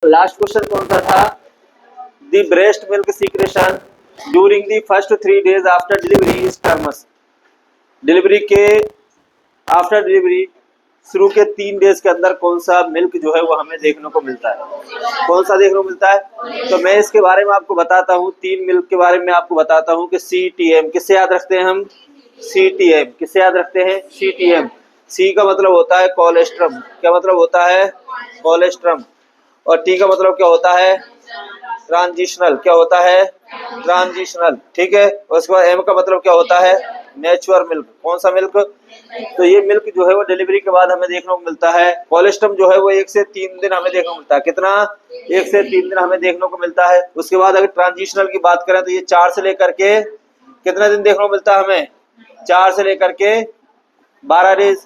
Last question कौन सा था? The breast milk secretion during the first 3 days after delivery is terms. Delivery के after delivery शुरू के 3 डेज के अंदर कौन सा मिल्क जो है वो हमें देखने को मिलता है? कौन सा देखने को मिलता है? तो मैं इसके बारे में आपको बताता हूँ, 3 मिल्क के बारे में आपको बताता हूँ कि CTM किससे याद रखते हैं हम? CTM किससे याद रखते हैं? CTM। C का मतलब होता है कोलेस्ट्रम। क्या मतलब होता है? कोलेस्ट्रम। और T का मतलब क्या होता है? ट्रांजिशनल। क्या होता है? ट्रांजिशनल। ठीक है। उसके बाद M का मतलब क्या होता है? Natural milk. कौन सा मिल्क? तो ये मिल्क जो है वो डिलीवरी के बाद हमें देखने को मिलता है। कोलेस्ट्रम जो है वो 1 से 3 दिन हमें देखने को मिलता है। कितना? 1 से 3 दिन हमें देखने को मिलता है। उसके बाद अगर ट्रांजिशनल की बात करें तो ये 4 से लेकर के कितना दिन देखने को मिलता है हमें? 4 से लेकर के 12 डेज।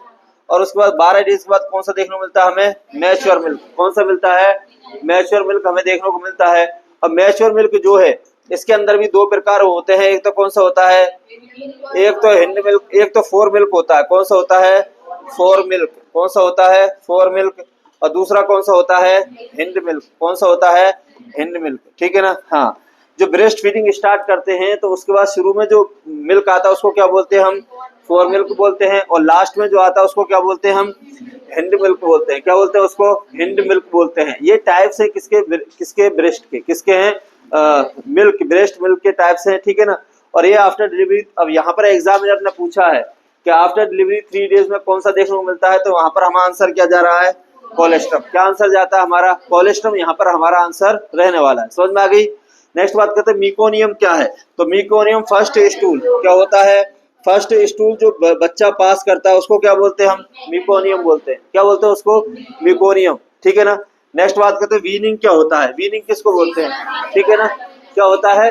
और उसके बाद 12 डेज के बाद कौन सा देखने को मिलता है हमें? Mature milk. कौन सा मिलता है? मैच्योर मिल्क हमें देखने को मिलता है। अब मैच्योर मिल्क जो है इसके अंदर भी 2 प्रकार होते हैं। एक तो कौन सा होता है? एक तो हिंड मिल्क, एक तो 4 मिल्क होता है। कौन सा होता है? 4 मिल्क। कौन सा होता है? 4 मिल्क। और दूसरा कौन सा होता है? Hind milk. कौन सा होता है? Hind milk. ठीक है ना? हाँ। जो ब्रेस्ट फीडिंग स्टार्ट करते हैं तो उसके बाद शुरू में जो मिल्क आता है उसको क्या बोलते हैं हम? 4 मिल्क बोलते हैं। और लास्ट में जो आता है उसको क्या बोलते हैं हम? हिंड मिल्क बोलते हैं। क्या बोलते हैं उसको? हिंड मिल्क बोलते हैं। ये टाइप्स है किसके ब्रेस्ट के, किसके हैं? मिल्क, ब्रेस्ट मिल्क के टाइप्स हैं। ठीक है ना? और ये आफ्टर डिलीवरी, अब यहाँ पर एग्जामिनर ने पूछा है कि आफ्टर डिलीवरी 3 डेज में कौन सा देखने को मिलता है, तो वहां पर हमारा आंसर क्या जा रहा है? कोलेस्ट्रम। क्या आंसर जाता है हमारा? कोलेस्ट्रम यहाँ पर हमारा आंसर रहने वाला है। समझ में आ गई? नेक्स्ट बात करते हैं मीकोनियम क्या है। तो मीकोनियम फर्स्ट स्टूल क्या होता है? फर्स्ट स्टूल जो बच्चा पास करता है उसको क्या बोलते हैं हम? मीकोनियम बोलते हैं। क्या बोलते हैं उसको? मीकोनियम। ठीक है ना? नेक्स्ट बात करते हैं वीनिंग क्या होता है। वीनिंग किसको बोलते हैं? ठीक है ना? क्या होता है?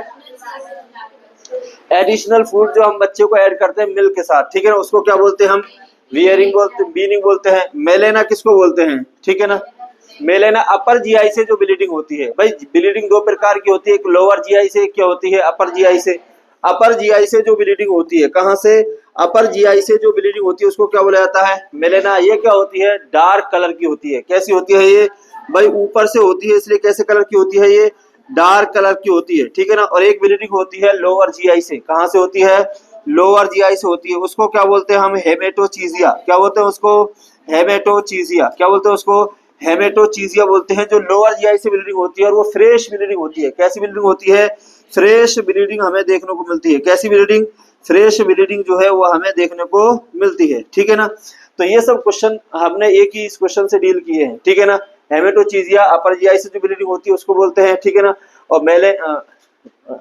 एडिशनल फूड जो हम बच्चे को ऐड करते हैं मिल्क के साथ। ठीक है ना? उसको क्या बोलते हैं हम? वीयरिंग बोलते, वीनिंग बोलते हैं। मेलेना किसको बोलते हैं? ठीक है ना? मेलेना अपर जीआई से जो ब्लीडिंग होती है। भाई ब्लीडिंग 2 प्रकार की होती है, एक लोअर जीआई से, एक क्या होती है? अपर जीआई से। अपर जीआई से जो ब्लीडिंग होती है, कहां से? अपर जीआई से जो ब्लीडिंग होती है उसको क्या बोला जाता है? मेलेना। ये क्या होती है? डार्क कलर की होती है। कैसी होती है ये? भाई ऊपर से होती है इसलिए कैसे कलर की होती है ये? डार्क कलर की होती है। ठीक है ना? और एक ब्लीडिंग होती है लोअर जीआई से। कहां से होती है? लोअर जीआई से होती है। उसको क्या बोलते हैं हम? हेमेटोचीजिया। क्या बोलते हैं उसको? हेमेटोचीजिया। क्या बोलते हैं उसको? हेमेटोचीजिया बोलते हैं। जो लोअर जीआई से ब्लीडिंग होती है और वो फ्रेश ब्लीडिंग होती है। कैसी ब्लीडिंग होती है? फ्रेश ब्लीडिंग हमें देखने को मिलती है। कैसी ब्लीडिंग? फ्रेश ब्लीडिंग जो है वो हमें देखने को मिलती है। ठीक है ना? तो ये सब क्वेश्चन हमने एक ही इस क्वेश्चन से डील किए हैं। ठीक है ना? हेमेटोचीजिया अपर जीआई से जो ब्लीडिंग होती है उसको बोलते हैं। ठीक है ना? और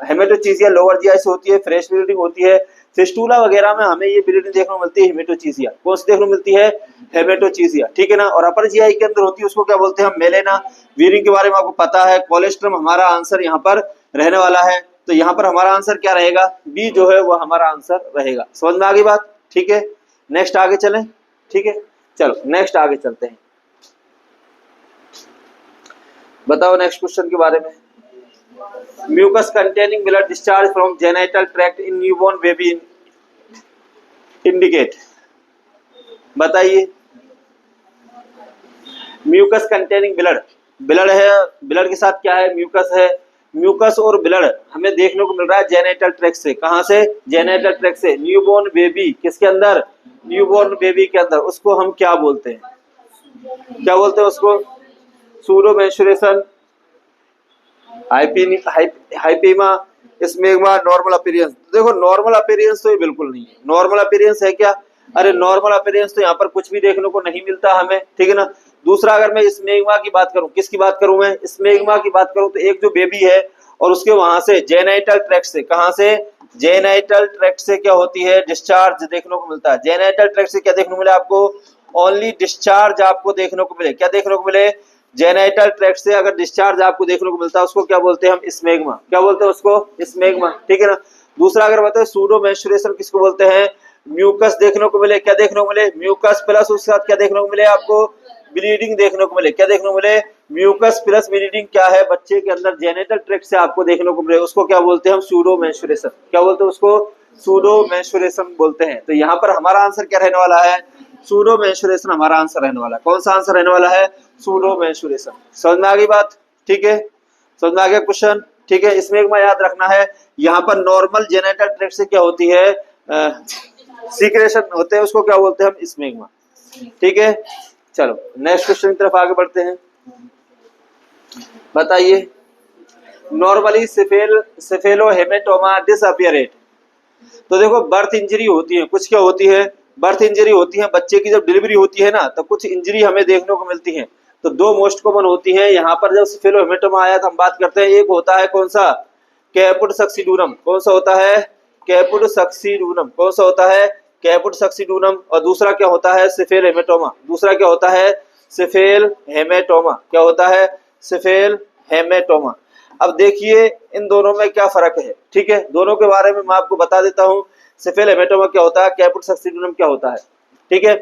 हेमेटोचीजिया लोअर जीआई से होती है, फ्रेश ब्लीडिंग होती है। फिस्टूला वगैरह में हमें ये ब्लीडिंग देखने को मिलती है हेमेटोचीजिया। कौन सी देखने को मिलती है? हेमेटोचीजिया। ठीक है ना? और अपर जीआई के अंदर होती है उसको क्या बोलते हैं हम? मेलेना। वीरिंग के बारे में आपको पता है। कोलेस्ट्रम हमारा आंसर यहाँ पर रहने वाला है। तो यहाँ पर हमारा आंसर क्या रहेगा? बी जो है वो हमारा आंसर रहेगा। समझ में आ गई बात? ठीक है। नेक्स्ट आगे चलें। ठीक है, चलो नेक्स्ट आगे चलते हैं। बताओ नेक्स्ट क्वेश्चन के बारे में। Mucus containing blood discharge from genital tract in newborn baby indicate. बताइए। म्यूकस कंटेनिंग ब्लड, ब्लड है, ब्लड के साथ क्या है? म्यूकस है। म्यूकस और ब्लड हमें देखने को मिल रहा है जेनिटल ट्रैक्ट से। कहां से? जेनिटल ट्रैक्ट से। न्यूबॉर्न बेबी किसके अंदर? न्यूबॉर्न बेबी के अंदर। उसको हम क्या बोलते हैं? क्या बोलते हैं उसको? Pseudo menstruation, hyphema, smegma, normal appearance. देखो नॉर्मल अपीयरेंस तो ये बिल्कुल नहीं है। नॉर्मल अपीयरेंस है क्या? अरे नॉर्मल अपीयरेंस तो यहाँ पर कुछ भी देखने को नहीं मिलता हमें। ठीक है ना? दूसरा अगर मैं स्मेग्मा की बात करूं, किसकी बात करूं मैं? स्मेग्मा की बात करूं तो एक जो बेबी है और उसके वहां से जेनिटल ट्रैक्ट से, कहां से? जेनिटल ट्रैक्ट से क्या होती है? डिस्चार्ज देखने को मिलता है। जेनिटल ट्रैक्ट से क्या देखने को मिले आपको? ओनली डिस्चार्ज आपको देखने को मिले। क्या देखने को मिले? जेनिटल ट्रैक्ट से अगर डिस्चार्ज आपको देखने को मिलता है उसको क्या बोलते हैं हम? स्मेग्मा। क्या बोलते हैं उसको? स्मेग्मा। ठीक है ना? दूसरा अगर बताए सूडो मेंस्ट्रुएशन किसको बोलते हैं? म्यूकस देखने को मिले। क्या देखने को मिले? म्यूकस प्लस उसके साथ क्या देखने को मिले आपको? ब्लीडिंग देखने को मिले। क्या देखने को मिले? म्यूकस प्लस ब्लीडिंग क्या है? बच्चे के अंदर जेनिटल ट्रैक्ट से आपको देखने को मिले। उसको क्या बोलते हैं हम? Pseudo menstruation. क्या बोलते हैं उसको? सूडो मेंस्ट्रुएशन बोलते हैं। तो यहाँ पर हमारा आंसर क्या रहने वाला है? सूडो मेंस्ट्रुएशन हमारा आंसर रहने वाला है। कौन सा आंसर रहने वाला है? Pseudo menstruation. समझ में आ गई बात? ठीक है, समझ में आ गया क्वेश्चन। ठीक है, स्मेग्मा याद रखना है, यहाँ पर नॉर्मल जेनेटल ट्रैक्ट से क्या होती है, सीक्रेशन होते हैं, उसको क्या बोलते हैं हम, स्मेग्मा। ठीक है, चलो नेक्स्ट क्वेश्चन की तरफ आगे बढ़ते हैं। बताइए, नॉर्मली सेफेलोहेमेटोमा डिसअपियरेट। तो देखो बर्थ इंजरी होती है, कुछ क्या होती है, बर्थ इंजरी होती है, बच्चे की जब डिलीवरी होती है ना तो कुछ इंजरी हमें देखने को मिलती है। तो दो मोस्ट कॉमन होती है यहाँ पर, जब सेफेलोहेमेटोमा आया तो हम बात करते हैं, एक होता है कौन सा, कैपुट सक्सीडूनम। कौन सा होता है, कैपुट सक्सीडूनम। कौन सा होता है, कैपुट सक्सीडूनम। और दूसरा क्या होता है, सेफेल हेमेटोमा। दूसरा क्या होता है, सेफेल हेमेटोमा। क्या होता है, सेफेल हेमेटोमा। अब देखिए इन दोनों में क्या फर्क है। ठीक है, दोनों के बारे में मैं आपको बता देता हूँ। सेफेल हेमेटोमा क्या होता है, कैपुट सक्सीडूनम क्या होता है। ठीक है,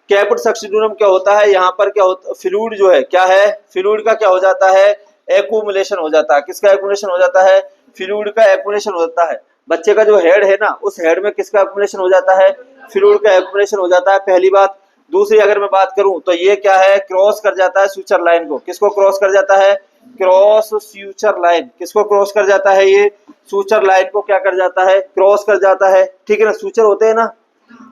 कैपुट सक्सीडूनम क्या होता है, यहाँ पर क्या होता है, फ्लूइड जो है, क्या है, फ्लूइड का क्या हो जाता है, एक्यूमुलेशन हो जाता है। किसका एक्यूमुलेशन हो जाता है, फ्लूइड का एक्यूमुलेशन हो जाता है। बच्चे का जो हेड है ना, उस हेड में किसका एक्यूमुलेशन हो जाता है, फ्लूइड का एक्यूमुलेशन हो जाता है, पहली बात। दूसरी अगर मैं बात करूं तो ये क्या है, क्रॉस कर जाता है सूचर लाइन को। किसको क्रॉस कर जाता है, क्रॉस सूचर लाइन। किसको क्रॉस कर जाता है, ये सूचर लाइन को क्या कर जाता है, क्रॉस कर जाता है। ठीक है ना, सूचर होते हैं ना,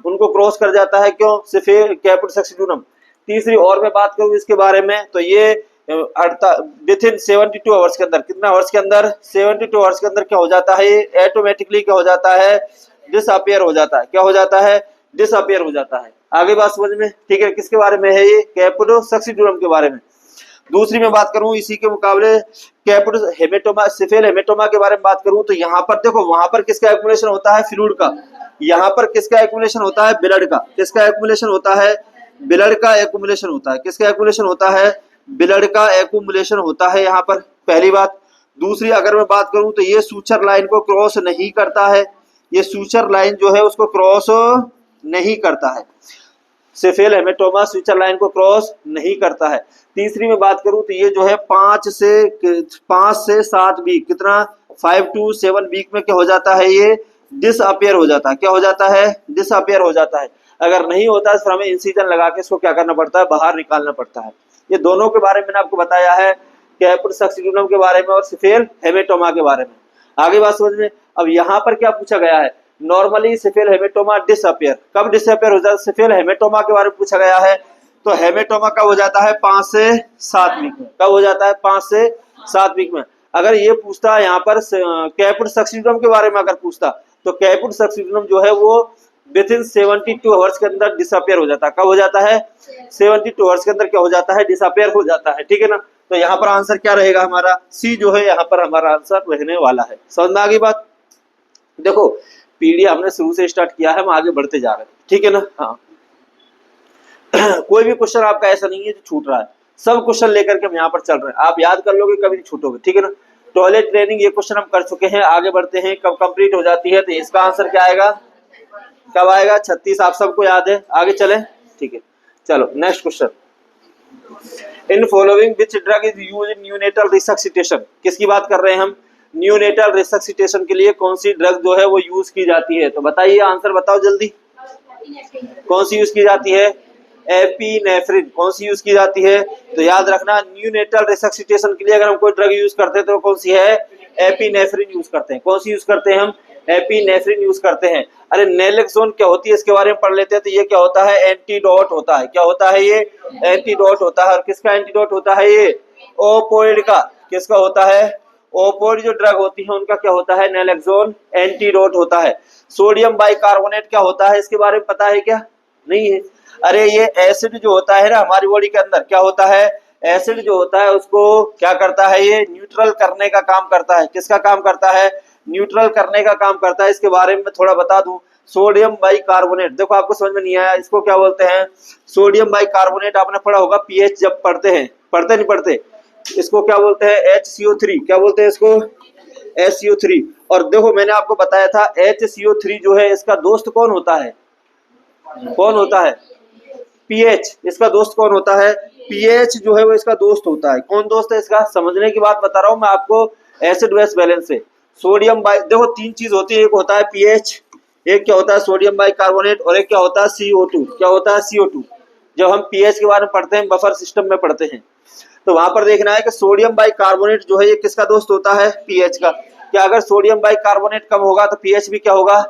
उनको क्रॉस कर जाता है। क्यों, सिर्फ कैपुट सक्सीडूनम। तीसरी और मैं बात करूं इसके बारे में तो ये विद इन 72 आवर्स के अंदर, कितना आवर्स के अंदर, 72 आवर्स के अंदर क्या हो जाता है, ये ऑटोमेटिकली क्या हो जाता है, डिसअपियर हो जाता है। क्या हो जाता है, डिसअपियर हो जाता है। आगे बात समझ में। ठीक है, किसके बारे में है ये, कैपुट सक्सीडूनम के बारे में। दूसरी मैं बात करूं इसी के मुकाबले कैपुट हेमेटोमा, सिफेल हेमेटोमा के बारे में बात करूं तो यहाँ पर देखो, वहां पर किसका एक्यूमुलेशन होता है, फ्लूइड का। यहाँ पर किसका एक्यूमुलेशन होता है, ब्लड का। किसका एक्यूमुलेशन होता है, ब्लड का एक्यूमुलेशन होता है। किसका एक्यूमुलेशन होता है, ब्लड का एक्यूमुलेशन होता है यहाँ पर, पहली बात। दूसरी अगर मैं बात करूं तो ये सूचर लाइन को क्रॉस नहीं करता है। ये सूचर लाइन जो है उसको क्रॉस नहीं करता है। सेफेल हेमेटोमा सूचर लाइन को क्रॉस नहीं करता है। तीसरी में बात करूं तो ये जो है 5 से 7 वीक, कितना, 5 to 7 वीक में क्या हो जाता है, ये डिसअपियर हो जाता है। क्या हो जाता है, डिसअपियर हो जाता है। अगर नहीं होता है तो हमें इंसिजन लगा के इसको क्या करना पड़ता है, बाहर निकालना पड़ता है। ये दोनों के बारे में मैंने आपको बताया है, कैपुट सक्सीडूनम के बारे में और सेफेल हेमेटोमा के बारे में। आगे बात समझ में। अब यहाँ पर क्या पूछा गया है, नॉर्मली सेफेल हेमेटोमा डिसअपियर, कब डिसअपियर हो जाता है, सेफेल हेमेटोमा के बारे में पूछा गया है। तो हेमेटोमा कब हो जाता है, 5 से 7 वीक में। कब हो जाता है, 5 से 7 वीक में। अगर ये पूछता है यहाँ पर कैपुट सक्सीडूनम के बारे में, अगर पूछता तो कैपुट सक्सीडूनम जो है वो विद इन 72 आवर्स के अंदर डिसअपियर हो जाता है। कब हो जाता है, 72 आवर्स के अंदर क्या हो जाता है, डिसअपियर हो जाता है। ठीक है ना, तो यहाँ पर आंसर क्या रहेगा हमारा, सी जो है यहाँ पर हमारा आंसर रहने वाला है। समझ में आ गई बात। देखो पीडीएफ हमने शुरू से स्टार्ट किया है, हम आगे बढ़ते जा रहे हैं। ठीक है ना, हाँ कोई भी क्वेश्चन आपका ऐसा नहीं है जो छूट रहा है, सब क्वेश्चन लेकर के हम यहाँ पर चल रहे हैं। आप याद कर लोगे, कभी नहीं छूटोगे। ठीक है ना, टॉयलेट ट्रेनिंग ये क्वेश्चन हम कर चुके हैं। आगे बढ़ते हैं, कब कंप्लीट हो जाती है, तो इसका आंसर क्या आएगा, कब आएगा, 36। आप सबको याद है, आगे चले। ठीक है, चलो next question. In following which drug is used in neonatal resuscitation. किसकी बात कर रहे हैं हम, न्यूनेटल रिसक्सिटेशन के लिए कौन सी ड्रग जो है वो यूज की जाती है। तो बताइए, आंसर बताओ जल्दी, कौन सी यूज की जाती है, एपिनेफ्रिन। कौन सी यूज की जाती है, तो याद रखना न्यूनेटल रिसक्सिटेशन के लिए अगर हम कोई ड्रग यूज करते हैं तो कौन सी है, एपिनेफ्रिन यूज करते हैं। कौन सी यूज करते हैं हम, एपिनेफ्रिन यूज करते हैं। अरे नेलेक्सोन क्या होती है, इसके बारे में पढ़ लेते हैं। तो ये क्या होता है, एंटीडोट होता है। क्या होता है, ये एंटीडोट होता है। और किसका एंटीडोट होता है, ये ओपोइड का। किसका होता है, ओपोइड जो ड्रग होती है उनका क्या होता है, नेलेक्सोन एंटीडोट होता है। सोडियम बाइकार्बोनेट क्या होता है, इसके बारे में पता है क्या, नहीं है। अरे ये एसिड जो होता है ना हमारी बॉडी के अंदर, क्या होता है, एसिड जो होता है उसको क्या करता है, ये न्यूट्रल करने का काम करता है। किसका काम करता है, न्यूट्रल करने का काम करता है। इसके बारे में थोड़ा बता दूं, सोडियम बाइकार्बोनेट, देखो आपको समझ में नहीं आया, इसको क्या बोलते हैं, सोडियम बाइकार्बोनेट। आपने पढ़ा होगा पीएच जब पढ़ते हैं, पढ़ते नहीं पढ़ते, इसको क्या बोलते हैं, HCO3। क्या बोलते हैं इसको, HCO3। और देखो मैंने आपको बताया था HCO3 जो है इसका दोस्त कौन होता है, कौन होता है, पीएच। इसका दोस्त कौन होता है, पीएच जो है वो इसका दोस्त होता है। कौन दोस्त है इसका, समझने की बात बता रहा हूं मैं आपको, एसिड बेस बैलेंस से। सोडियम बाई, देखो 3 चीज होती है, एक होता है पीएच, एक क्या होता है सोडियम बाइकार्बोनेट, और एक क्या होता है CO2। क्या होता है, CO2। जब हम पीएच के बारे में पढ़ते हैं बफर सिस्टम में पढ़ते हैं, तो वहां पर देखना है कि सोडियम बाइकार्बोनेट जो है ये किसका दोस्त होता है, पीएच का। क्या अगर सोडियम बाइकार्बोनेट कम होगा तो पीएच भी क्या होगा,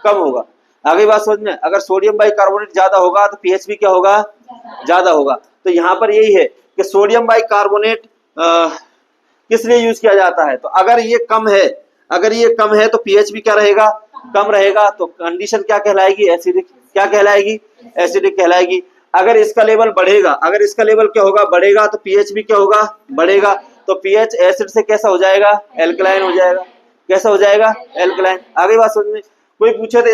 कम होगा। आगे बात समझ में, अगर सोडियम बाइकार्बोनेट ज्यादा होगा तो पीएच भी क्या होगा, ज्यादा होगा। तो यहाँ पर यही है कि सोडियम बाइकार्बोनेट किस लिए यूज किया जाता है, तो अगर ये कम है, अगर ये कम है तो पीएच भी क्या रहेगा, कम रहेगा। तो कंडीशन क्या कहलाएगी, एसिडिक। क्या कहलाएगी, एसिडिक कहलाएगी। अगर इसका लेवल बढ़ेगा, अगर इसका लेवल क्या होगा, बढ़ेगा, तो पीएच भी क्या होगा, बढ़ेगा। तो पीएच एसिड से कैसा हो जाएगा, एल्कलाइन हो जाएगा। कैसा हो जाएगा, एल्कलाइन। आगे बात समझ में, कोई पूछे तो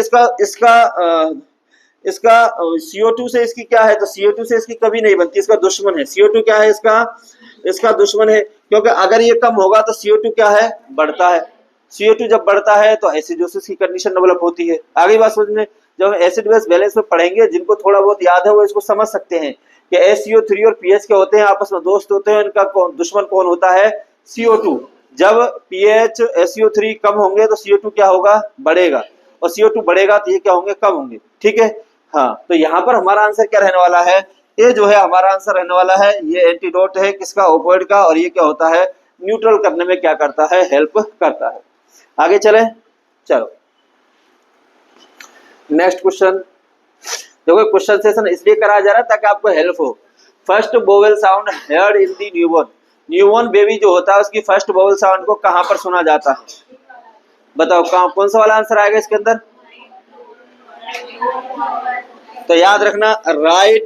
इसका CO2 से इसकी क्या है, तो CO2 से इसकी कभी नहीं बनती, इसका दुश्मन है। CO2 क्या है, इसका दुश्मन है, क्योंकि अगर ये कम होगा तो CO2 क्या है, बढ़ता है। CO2 जब बढ़ता है तो एसिडोसिस की कंडीशन डेवलप होती है। आगे बात समझ में, जब हम एसिड बेस बैलेंस में पढ़ेंगे, जिनको थोड़ा बहुत याद है वो इसको समझ सकते हैं कि SCO3 और पीएच क्या होते हैं, आपस में दोस्त होते हैं। इनका दुश्मन कौन होता है, CO2। जब पीएच SCO3 कम होंगे तो CO2 क्या होगा, बढ़ेगा, और CO2 बढ़ेगा तो ये क्या होंगे, कम होंगे। ठीक है, हाँ। तो यहाँ पर हमारा आंसर क्या रहने वाला है, ये जो है हमारा आंसर रहने वाला है, ये एंटीडोट है किसका, ओपोइड का। और ये क्या होता है, न्यूट्रल करने में क्या करता है, हेल्प करता है। आगे चले, चलो नेक्स्ट क्वेश्चन। देखो क्वेश्चन सेशन इसलिए कराया जा रहा है ताकि आपको हेल्प हो। First vowel sound heard in the newborn. Newborn baby जो होता है उसकी फर्स्ट वोवेल साउंड को कहां पर सुना जाता है, बताओ कहां, कौन सा वाला आंसर आएगा इसके अंदर। तो याद रखना, राइट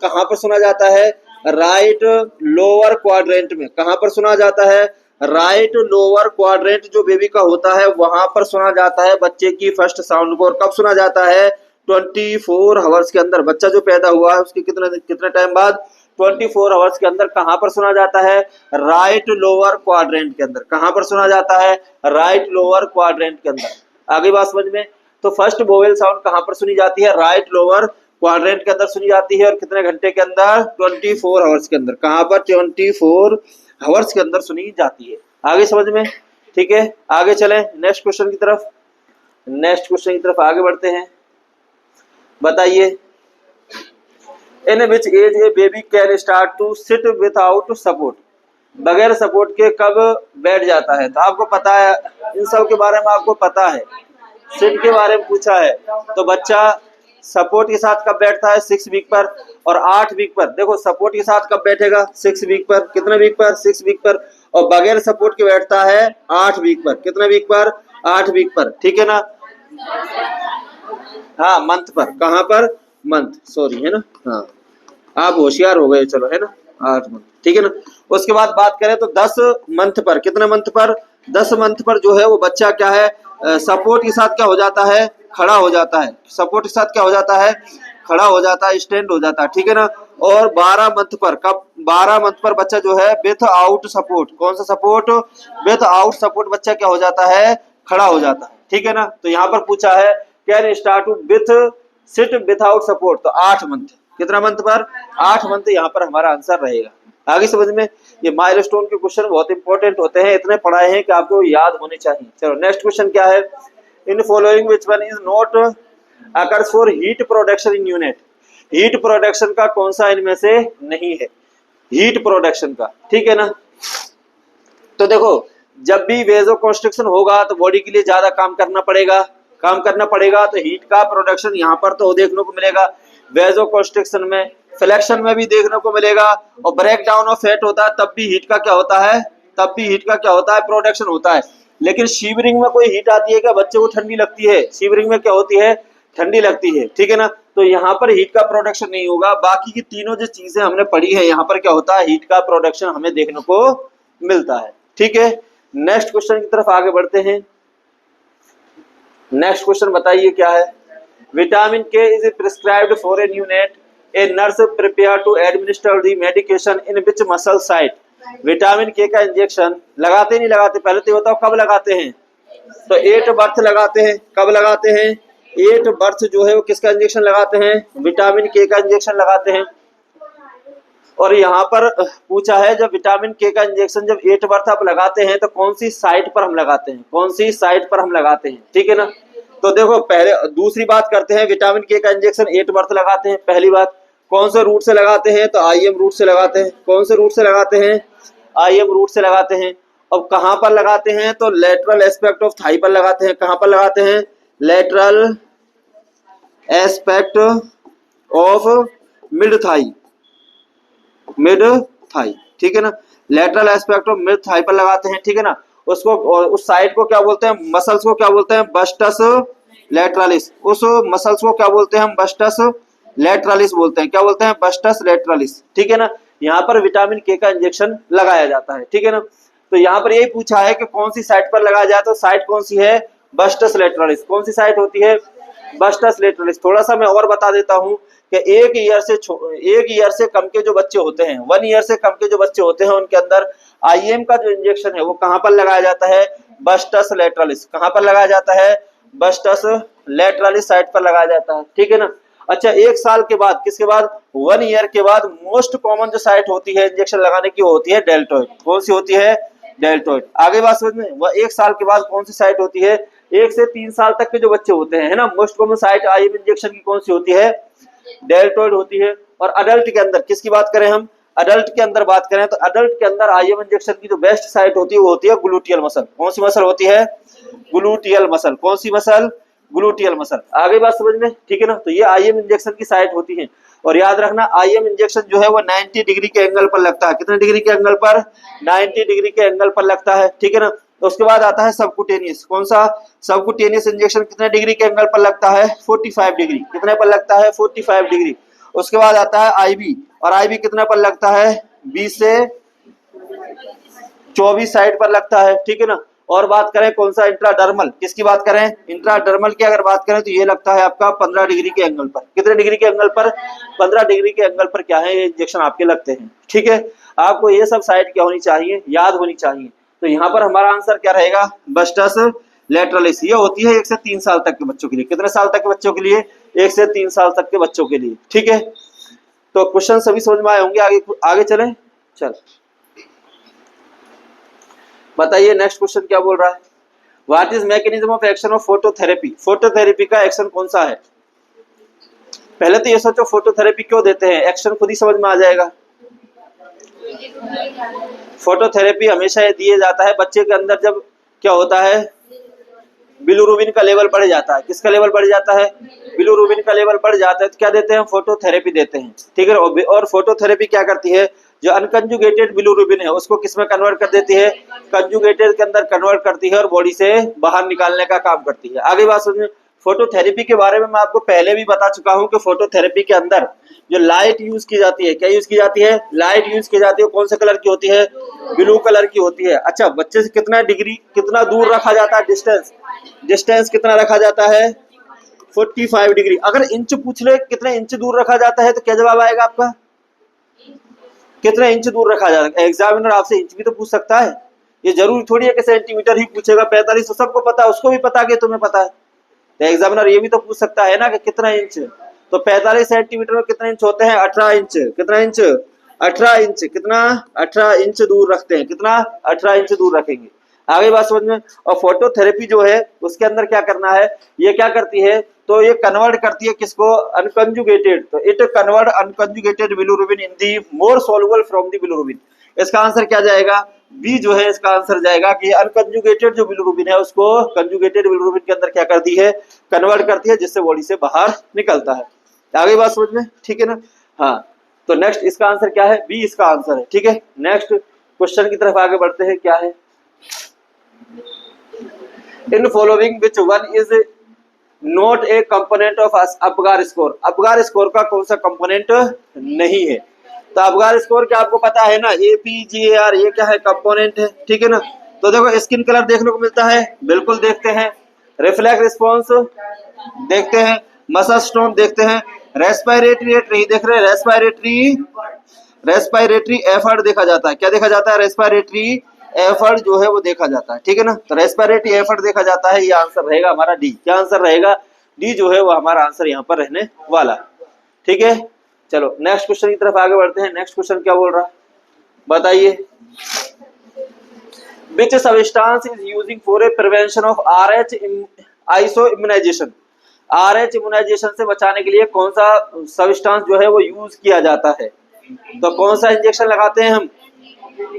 कहां पर सुना जाता है, राइट लोअर क्वाड्रेंट में। कहां पर सुना जाता है, राइट लोअर क्वाड्रेंट जो बेबी का होता है वहां पर सुना जाता है बच्चे की फर्स्ट साउंड को। और कब सुना जाता है, 24 आवर्स के अंदर। बच्चा जो पैदा हुआ है उसके कितने टाइम बाद, 24 आवर्स के अंदर। कहां पर सुना जाता है, राइट लोअर क्वाड्रेंट के अंदर। कहां पर सुना जाता है, राइट लोअर क्वाड्रेंट के अंदर। आगे बात समझ में, तो फर्स्ट वोवेल साउंड कहां पर सुनी जाती है, राइट लोअर क्वाड्रेंट के अंदर सुनी जाती है। और कितने घंटे के अंदर, 24 आवर्स के अंदर। कहां पर, 24 आवर्स के अंदर सुनी जाती है। आगे समझ में, ठीक है। आगे चलें नेक्स्ट क्वेश्चन की तरफ, नेक्स्ट क्वेश्चन की तरफ आगे बढ़ते हैं। बताइए, in which age a baby can start to sit without support. बगैर सपोर्ट के कब बैठ जाता है, तो आपको पता है, इन सब के बारे में आपको पता है। सिट के बारे में पूछा है, तो बच्चा सपोर्ट के साथ कब बैठता है, 6 वीक पर और 8 वीक पर। देखो सपोर्ट के साथ कब बैठेगा, 6 वीक पर। कितने वीक पर, 6 वीक पर। और बगैर सपोर्ट के बैठता है 8 वीक पर। कितने वीक पर, 8 वीक पर। ठीक है ना, हाँ मंथ पर। कहाँ पर, मंथ, सॉरी, है ना, हाँ आप होशियार हो गए, चलो, है ना, 8 मंथ। ठीक है ना। उसके बाद बात करें तो 10 मंथ पर। कितने मंथ पर, 10 मंथ पर जो है वो बच्चा क्या है, सपोर्ट के साथ क्या हो जाता है, खड़ा हो जाता है। सपोर्ट के साथ क्या हो जाता है, खड़ा हो जाता है, स्टैंड हो जाता है। ठीक है ना। और 12 मंथ पर, कब, 12 मंथ पर बच्चा जो है विथ आउट सपोर्ट। कौन सा सपोर्ट, विथ आउट सपोर्ट बच्चा क्या हो जाता है, खड़ा हो जाता है। ठीक है ना। तो यहाँ पर पूछा है can start with sit without support, तो 8 मंथ। कितना मंथ पर, 8 मंथ यहाँ पर हमारा आंसर रहेगा। आगे समझ में, ये माइलस्टोन के क्वेश्चन बहुत इंपॉर्टेंट होते हैं, इतने पढ़ाए हैं कि आपको याद होने चाहिए। चलो नेक्स्ट क्वेश्चन क्या है, इन following which one is not occurs for heat production in unit. Heat production का कौन सा इनमें से नहीं है, हीट प्रोडक्शन का। ठीक है ना। तो देखो जब भी वेजो कंस्ट्रक्शन होगा तो बॉडी के लिए ज्यादा काम करना पड़ेगा, तो हीट का प्रोडक्शन यहाँ पर तो देखने को मिलेगा, वेजो कंस्ट्रक्शन में, फ्लेक्शन में भी देखने को मिलेगा। और ब्रेक डाउन ऑफ फैट होता है तब भी हीट का क्या होता है, प्रोडक्शन होता है। लेकिन शिवरिंग में कोई हीट आती है क्या, बच्चे को ठंडी लगती है, शिवरिंग में क्या होती है, ठंडी लगती है। ठीक है ना। तो यहाँ पर हीट का प्रोडक्शन नहीं होगा। बाकी की तीनों जो चीजें हमने पढ़ी है यहाँ पर क्या होता है, हीट का प्रोडक्शन हमें देखने को मिलता है। ठीक है। नेक्स्ट क्वेश्चन की तरफ आगे बढ़ते हैं। नेक्स्ट क्वेश्चन बताइए क्या है, vitamin K is prescribed for a neonate, a nurse prepare to administer the medication in which muscle site. Vitamin K का इंजेक्शन लगाते नहीं लगाते, पहले तो बताओ कब लगाते हैं, तो 8 बर्थ लगाते हैं। कब लगाते हैं, 8 बर्थ जो है वो किसका इंजेक्शन लगाते हैं, विटामिन के का इंजेक्शन लगाते हैं। और यहाँ पर पूछा है जब विटामिन के का इंजेक्शन जब 8 बर्थ आप लगाते हैं तो कौन सी साइट पर हम लगाते हैं, कौन सी साइट पर हम लगाते हैं। ठीक है ना। तो देखो पहले दूसरी बात करते हैं, विटामिन के का इंजेक्शन 8 बर्थ लगाते हैं, पहली बात। कौन से रूट से लगाते हैं? तो IM रूट से लगाते हैं। कौन से रूट से लगाते हैं? IM रूट से लगाते हैं। अब कहां पर लगाते हैं? तो लेटरल एस्पेक्ट ऑफ थाई पर लगाते हैं। कहां पर लगाते हैं? Lateral aspect of mid thigh, mid thigh, ठीक है ना। Lateral aspect of mid thigh पर लगाते हैं, ठीक है ना। उसको, उस साइड को क्या बोलते हैं? मसल्स को क्या बोलते हैं? बस्टस लेटरालिस। उस मसल्स को क्या बोलते हैं हम? बस्टस लेटरालिस बोलते हैं। क्या बोलते हैं? बस्टस लेटरालिस, ठीक है ना। यहाँ पर विटामिन के का इंजेक्शन लगाया जाता है, ठीक है ना। तो यहाँ पर यही पूछा है कि कौन सी साइट पर लगाया जाए, तो साइट कौन सी है? बस्टस लेटरालिस। कौन सी साइट होती है? बस्टस लेटरालिस। थोड़ा सा मैं और बता देता हूँ कि एक ईयर से कम के जो बच्चे होते हैं, 1 ईयर से कम के जो बच्चे होते हैं, उनके अंदर IM का जो इंजेक्शन है वो कहां पर लगाया जाता है? बस्टस लेटरालिस। कहां पर लगाया जाता है? बस्टस लेटरालिस साइट पर लगाया जाता है, ठीक है ना। अच्छा, 1 साल के बाद, किसके बाद? 1 ईयर के बाद मोस्ट कॉमन जो साइट होती है इंजेक्शन लगाने की, वो होती है डेल्टॉइड। कौन सी होती है? डेल्टॉइड। आगे बात समझ में? वह 1 साल के बाद कौन सी साइट होती है? 1 से 3 साल तक के जो बच्चे होते हैं, है ना, most common site IM injection की कौन सी होती है? डेल्टॉइड होती है। और अडल्ट के अंदर किसकी बात करें हम? अडल्ट के अंदर बात करें तो अडल्ट के अंदर IM इंजेक्शन की जो बेस्ट साइट होती है वो होती है ग्लूटियल मसल। कौन सी मसल होती है? Gluteal muscle. कौन सी मसल? Gluteal muscle. आगे बात समझ में, ठीक है ना। तो ये IM इंजेक्शन की साइट होती है। और याद रखना, IM इंजेक्शन जो है वो 90 डिग्री के एंगल पर लगता है। कितने डिग्री के एंगल पर? 90 डिग्री के एंगल पर लगता है, ठीक है ना। तो उसके बाद आता है सबकुटेनियस। कौन सा? सबकुटेनियस इंजेक्शन कितने डिग्री के एंगल पर लगता है? 45 डिग्री। कितने पर लगता है? 45 डिग्री। उसके बाद आता है IB, और IB कितने पर लगता है? 20 से 24 साइड पर लगता है, ठीक है ना। और बात करें कौन सा? इंट्राडर्मल। किसकी बात करें? इंट्राडर्मल की अगर बात करें तो ये लगता है आपका 15 डिग्री के एंगल पर। कितने डिग्री के एंगल पर? 15 डिग्री के एंगल पर क्या है, ये इंजेक्शन आपके लगते हैं, ठीक है। आपको ये सब साइड क्या होनी चाहिए? याद होनी चाहिए। तो यहाँ पर हमारा आंसर क्या रहेगा? बस्टस लेटरालिस। ये होती है 1 से 3 साल तक के बच्चों के लिए। कितने साल तक के बच्चों के लिए? 1 से 3 साल तक के बच्चों के लिए, ठीक है। तो क्वेश्चन सभी समझ में आए होंगे। आगे चलें। चल बताइए, नेक्स्ट क्वेश्चन क्या बोल रहा है? What is mechanism of action of phototherapy? Phototherapy का एक्शन कौन सा है? पहले तो ये सोचो, फोटोथेरेपी क्यों देते हैं? एक्शन खुद ही समझ में आ जाएगा। फोटोथेरेपी हमेशा ये दिया जाता है बच्चे के अंदर जब क्या होता है? बिलिरुबिन का लेवल बढ़ जाता है। किसका लेवल बढ़ जाता है? बिलिरुबिन का लेवल बढ़ जाता है तो क्या देते हैं? फोटोथेरेपी देते हैं, ठीक है। और फोटोथेरेपी क्या करती है? जो अनकंजुगेटेड बिलिरुबिन है उसको किसमें कन्वर्ट कर देती है? कंजुगेटेड के अंदर कन्वर्ट करती है और बॉडी से बाहर निकालने का काम करती है। आगे बात समझिए। फोटोथेरेपी के बारे में मैं आपको पहले भी बता चुका हूं कि फोटोथेरेपी के अंदर जो लाइट यूज की जाती है, क्या यूज की जाती है? लाइट यूज की जाती है। कौन से कलर की होती है? ब्लू कलर की होती है। अच्छा, बच्चे से कितना डिग्री, कितना दूर रखा जाता है? डिस्टेंस कितना रखा जाता है? 45 डिग्री। अगर इंच पूछ ले कितने इंच दूर रखा जाता है तो क्या जवाब आएगा आपका? कितने इंच दूर रखा जाता है? एग्जामिनर आपसे इंच भी तो पूछ सकता है। ये जरूरी थोड़ी है कि सेंटीमीटर ही पूछेगा। 45 तो सबको पता है, उसको भी पता कि तुम्हें पता है। तो एग्जामिनर ये भी तो पूछ सकता है ना कि कितना इंच। तो 45 सेंटीमीटर में कितने इंच होते हैं? 18 इंच। कितना इंच? 18 इंच। कितना? 18 इंच दूर रखते हैं। कितना? 18 इंच दूर रखेंगे। आगे बात समझ में। और फोटोथेरेपी जो है उसके अंदर क्या करना है? ये क्या करती है? तो ये कन्वर्ट करती है किसको? अनकंजुगेटेड। तो it convert unconjugated bilirubin in the more soluble from the bilirubin. इसका आंसर क्या जाएगा? बी जो है इसका आंसर जाएगा कि अनकंजुगेटेड जो बिलिरुबिन है उसको कंजुगेटेड बिलिरुबिन के अंदर क्या करती है? कन्वर्ट करती है, जिससे बॉडी से बाहर निकलता है। आगे बात समझ में, ठीक है ना। हाँ, तो नेक्स्ट इसका आंसर क्या है? बी इसका आंसर है, ठीक है। नेक्स्ट क्वेश्चन की तरफ आगे बढ़ते हैं। क्या है? इन following which one is not a component of Apgar score? Apgar score का कौन सा कंपोनेंट नहीं है? तो अपगार स्कोर क्या आपको पता है ना? APGAR, ये क्या है? कंपोनेंट है, ठीक है ना। तो देखो, स्किन कलर देखने को मिलता है, बिल्कुल देखते हैं। रिफ्लेक्स रिस्पॉन्स देखते हैं। मसल स्टोन देखते हैं। रेस्पिरेटरी रेट नहीं देख रहे। रेस्पिरेटरी एफर्ट देखा जाता है। क्या देखा जाता है? रेस्पिरेटरी एफर्ट जो है वो देखा जाता है, ठीक है ना। तो रेस्पिरेटरी एफर्ट देखा जाता है। ये आंसर रहेगा हमारा डी। क्या आंसर रहेगा? डी जो है वो हमारा आंसर यहाँ पर रहने वाला, ठीक है। चलो नेक्स्ट क्वेश्चन की तरफ आगे बढ़ते हैं। नेक्स्ट क्वेश्चन क्या बोल रहा है बताइए? Which substance is using for a prevention of RH iso immunization? RH immunization से बचाने के लिए कौन सा सब्सटेंस जो है वो यूज किया जाता है? तो कौन सा इंजेक्शन लगाते हैं हम?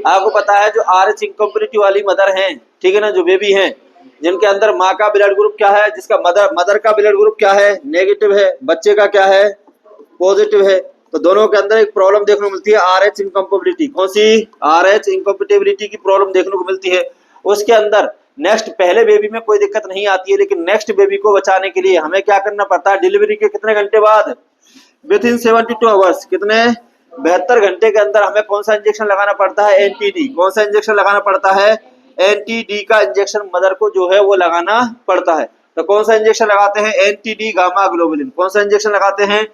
आपको पता है जो RH इनकम्प्लीट वाली मदर हैं, ठीक है ना, जो बेबी हैं, जिनके अंदर माँ का ब्लड ग्रुप क्या है, जिसका मदर का ब्लड ग्रुप क्या है, नेगेटिव है, बच्चे का क्या है, पॉजिटिव है, तो दोनों के अंदर एक प्रॉब्लम देखने को मिलती है, RH इनकम्पेटिबिलिटी। कौन सी? RH इनकम्पेटिबिलिटी की प्रॉब्लम देखने को मिलती है। उसके अंदर नेक्स्ट पहले बेबी में कोई दिक्कत नहीं आती है, लेकिन नेक्स्ट बेबी को बचाने के लिए हमें क्या करना पड़ता है? डिलीवरी के कितने घंटे बाद? विद इन 72 आवर्स, कितने? 72 घंटे के अंदर हमें कौन सा इंजेक्शन लगाना पड़ता है? एनटीडी। कौन सा इंजेक्शन लगाना पड़ता है? एनटीडी का इंजेक्शन मदर को जो है वो लगाना पड़ता है। तो कौन सा इंजेक्शन लगाते हैं? NTD gamma globulin. कौन सा इंजेक्शन लगाते हैं?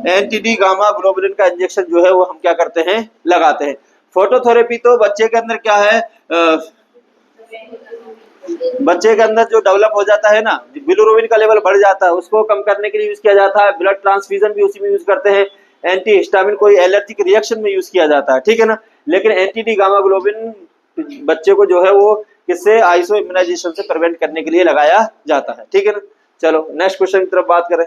एनटीडी गामा ग्लोबुलिन का इंजेक्शन जो है वो हम क्या करते हैं? लगाते हैं। फोटोथेरेपी तो बच्चे के अंदर क्या है, बच्चे के अंदर जो डेवलप हो जाता है ना, बिलिरुबिन का लेवल बढ़ जाता है, उसको कम करने के लिए यूज किया जाता है। ब्लड ट्रांसफ्यूजन भी उसी में यूज करते हैं। एंटी हिस्टामिन कोई एलर्जिक रिएक्शन में यूज किया जाता है, ठीक है ना। लेकिन एंटी गामा ग्लोबिन बच्चे को जो है वो किससे? आइसो इम्यूनाइजेशन से प्रिवेंट करने के लिए लगाया जाता है, ठीक है ना। चलो नेक्स्ट क्वेश्चन की तरफ बात करें।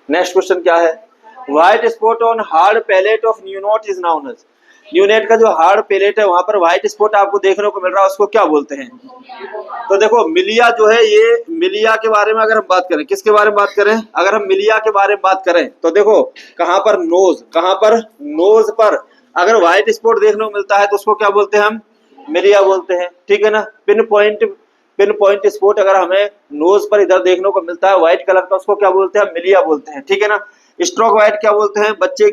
नेक्स्ट क्वेश्चन क्या है? White spot on hard palate of neonate is known as. Neonate का जो हार्ड पैलेट है वहां पर व्हाइट स्पॉट आपको देखने को मिल रहा है, उसको क्या बोलते हैं? तो देखो मिलिया जो है, ये मिलिया के बारे में अगर हम बात करें, किसके बारे में बात करें? अगर हम मिलिया के बारे में बात करें तो देखो कहां पर? नोज। कहां पर? नोज पर अगर व्हाइट स्पॉट देखने को मिलता है तो उसको क्या बोलते हैं हम? मिलिया बोलते हैं, ठीक है ना। पिन पॉइंट स्पॉट अगर हमें नोज पर इधर देखने को मिलता है व्हाइट कलर का, उसको क्या बोलते हैं? मिलिया बोलते हैं, ठीक है ना। स्ट्रोक व्हाइट क्या बोलते हैं? बच्चे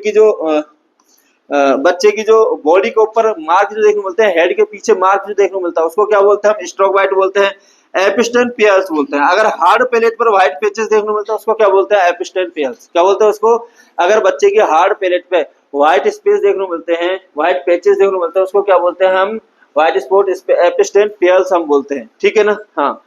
की जो बॉडी के ऊपर मार्क जो देखने को मिलते हैं, हेड के पीछे मार्क जो देखने को मिलता है, उसको क्या बोलते हैं? हम स्ट्रोक व्हाइट बोलते हैं, एपिस्टेन पेयर्स बोलते हैं। अगर हार्ड पैलेट पर व्हाइट पैचेस देखने को मिलता है उसको क्या बोलते हैं? एपिस्टेन पेयर्स। क्या बोलते हैं उसको? अगर बच्चे की हार्ड पैलेट पे व्हाइट स्पेस देखने को मिलते हैं, व्हाइट पैचेस देखने को मिलते हैं, उसको क्या बोलते हैं हम? व्हाइट स्पॉट एपिस्टेन पेयर्स हम बोलते हैं, ठीक है ना। हाँ,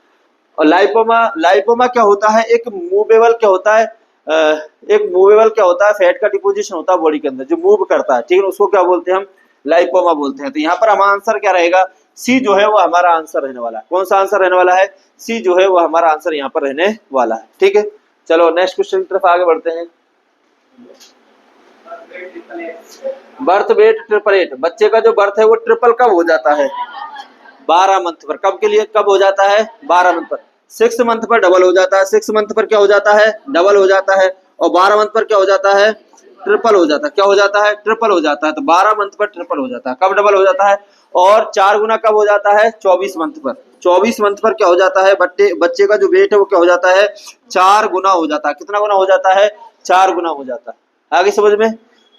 और लाइपोमा क्या होता है? एक मूवेबल क्या होता है? एक मूवेबल क्या होता है? फैट का डिपोजिशन होता है बॉडी के अंदर जो मूव करता है, ठीक है, उसको क्या बोलते हैं हम? लाइपोमा बोलते हैं। तो यहाँ पर हमारा आंसर क्या रहेगा? सी जो है वो हमारा आंसर रहने वाला है। कौन सा आंसर रहने वाला है? सी जो है वो हमारा आंसर यहाँ पर रहने वाला है, ठीक है। चलो नेक्स्ट क्वेश्चन की तरफ आगे बढ़ते हैं। बर्थ वेट ट्रिपल 8, बच्चे का जो बर्थ है वो ट्रिपल कब हो जाता है? 12 मंथ पर। कब के लिए? कब हो जाता है? 12 मंथ पर। 6 मंथ पर डबल हो जाता है। 6 मंथ पर क्या हो जाता है? डबल हो जाता है। और 12 मंथ पर क्या हो जाता है? ट्रिपल हो जाता है। क्या हो जाता है? ट्रिपल हो जाता है। तो 12 मंथ पर ट्रिपल हो जाता है। कब डबल हो जाता है? और 4 गुना कब हो जाता है? 24 मंथ पर। 24 मंथ पर क्या हो जाता है? बच्चे का जो वेट है वो क्या हो जाता है? 4 गुना हो जाता है। कितना गुना हो जाता है? 4 गुना हो जाता है। आगे समझ में?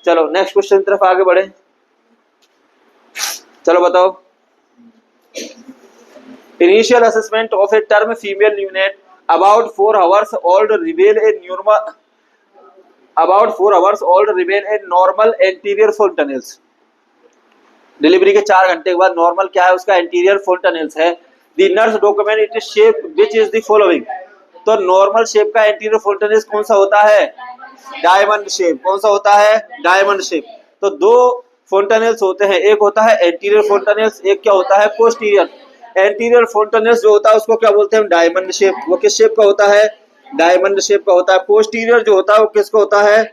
चलो नेक्स्ट क्वेश्चन की तरफ आगे बढ़े। चलो बताओ। Initial assessment of a term female neonate about 4 hours old reveal a normal anterior fontanelles. Delivery के 4 घंटे के बाद नॉर्मल क्या है? उसका एंटीरियर फोंटानेल्स है। The nurse document it shape which is the following. तो नॉर्मल शेप का एंटीरियर फोंटानेल्स कौन सा होता है? Diamond shape. कौन सा होता है? Diamond shape. तो 2 फोंटानेल्स होते हैं, एक होता है एंटीरियर फोंटानेल्स, एक क्या होता है? पोस्टीरियर। एंटीरियर फोंटानेल्स जो होता है उसको क्या बोलते हैं? Diamond shape. वो किस शेप का होता है? डायमंड शेप का होता है। पोस्टीरियर जो होता है वो किसका होता है?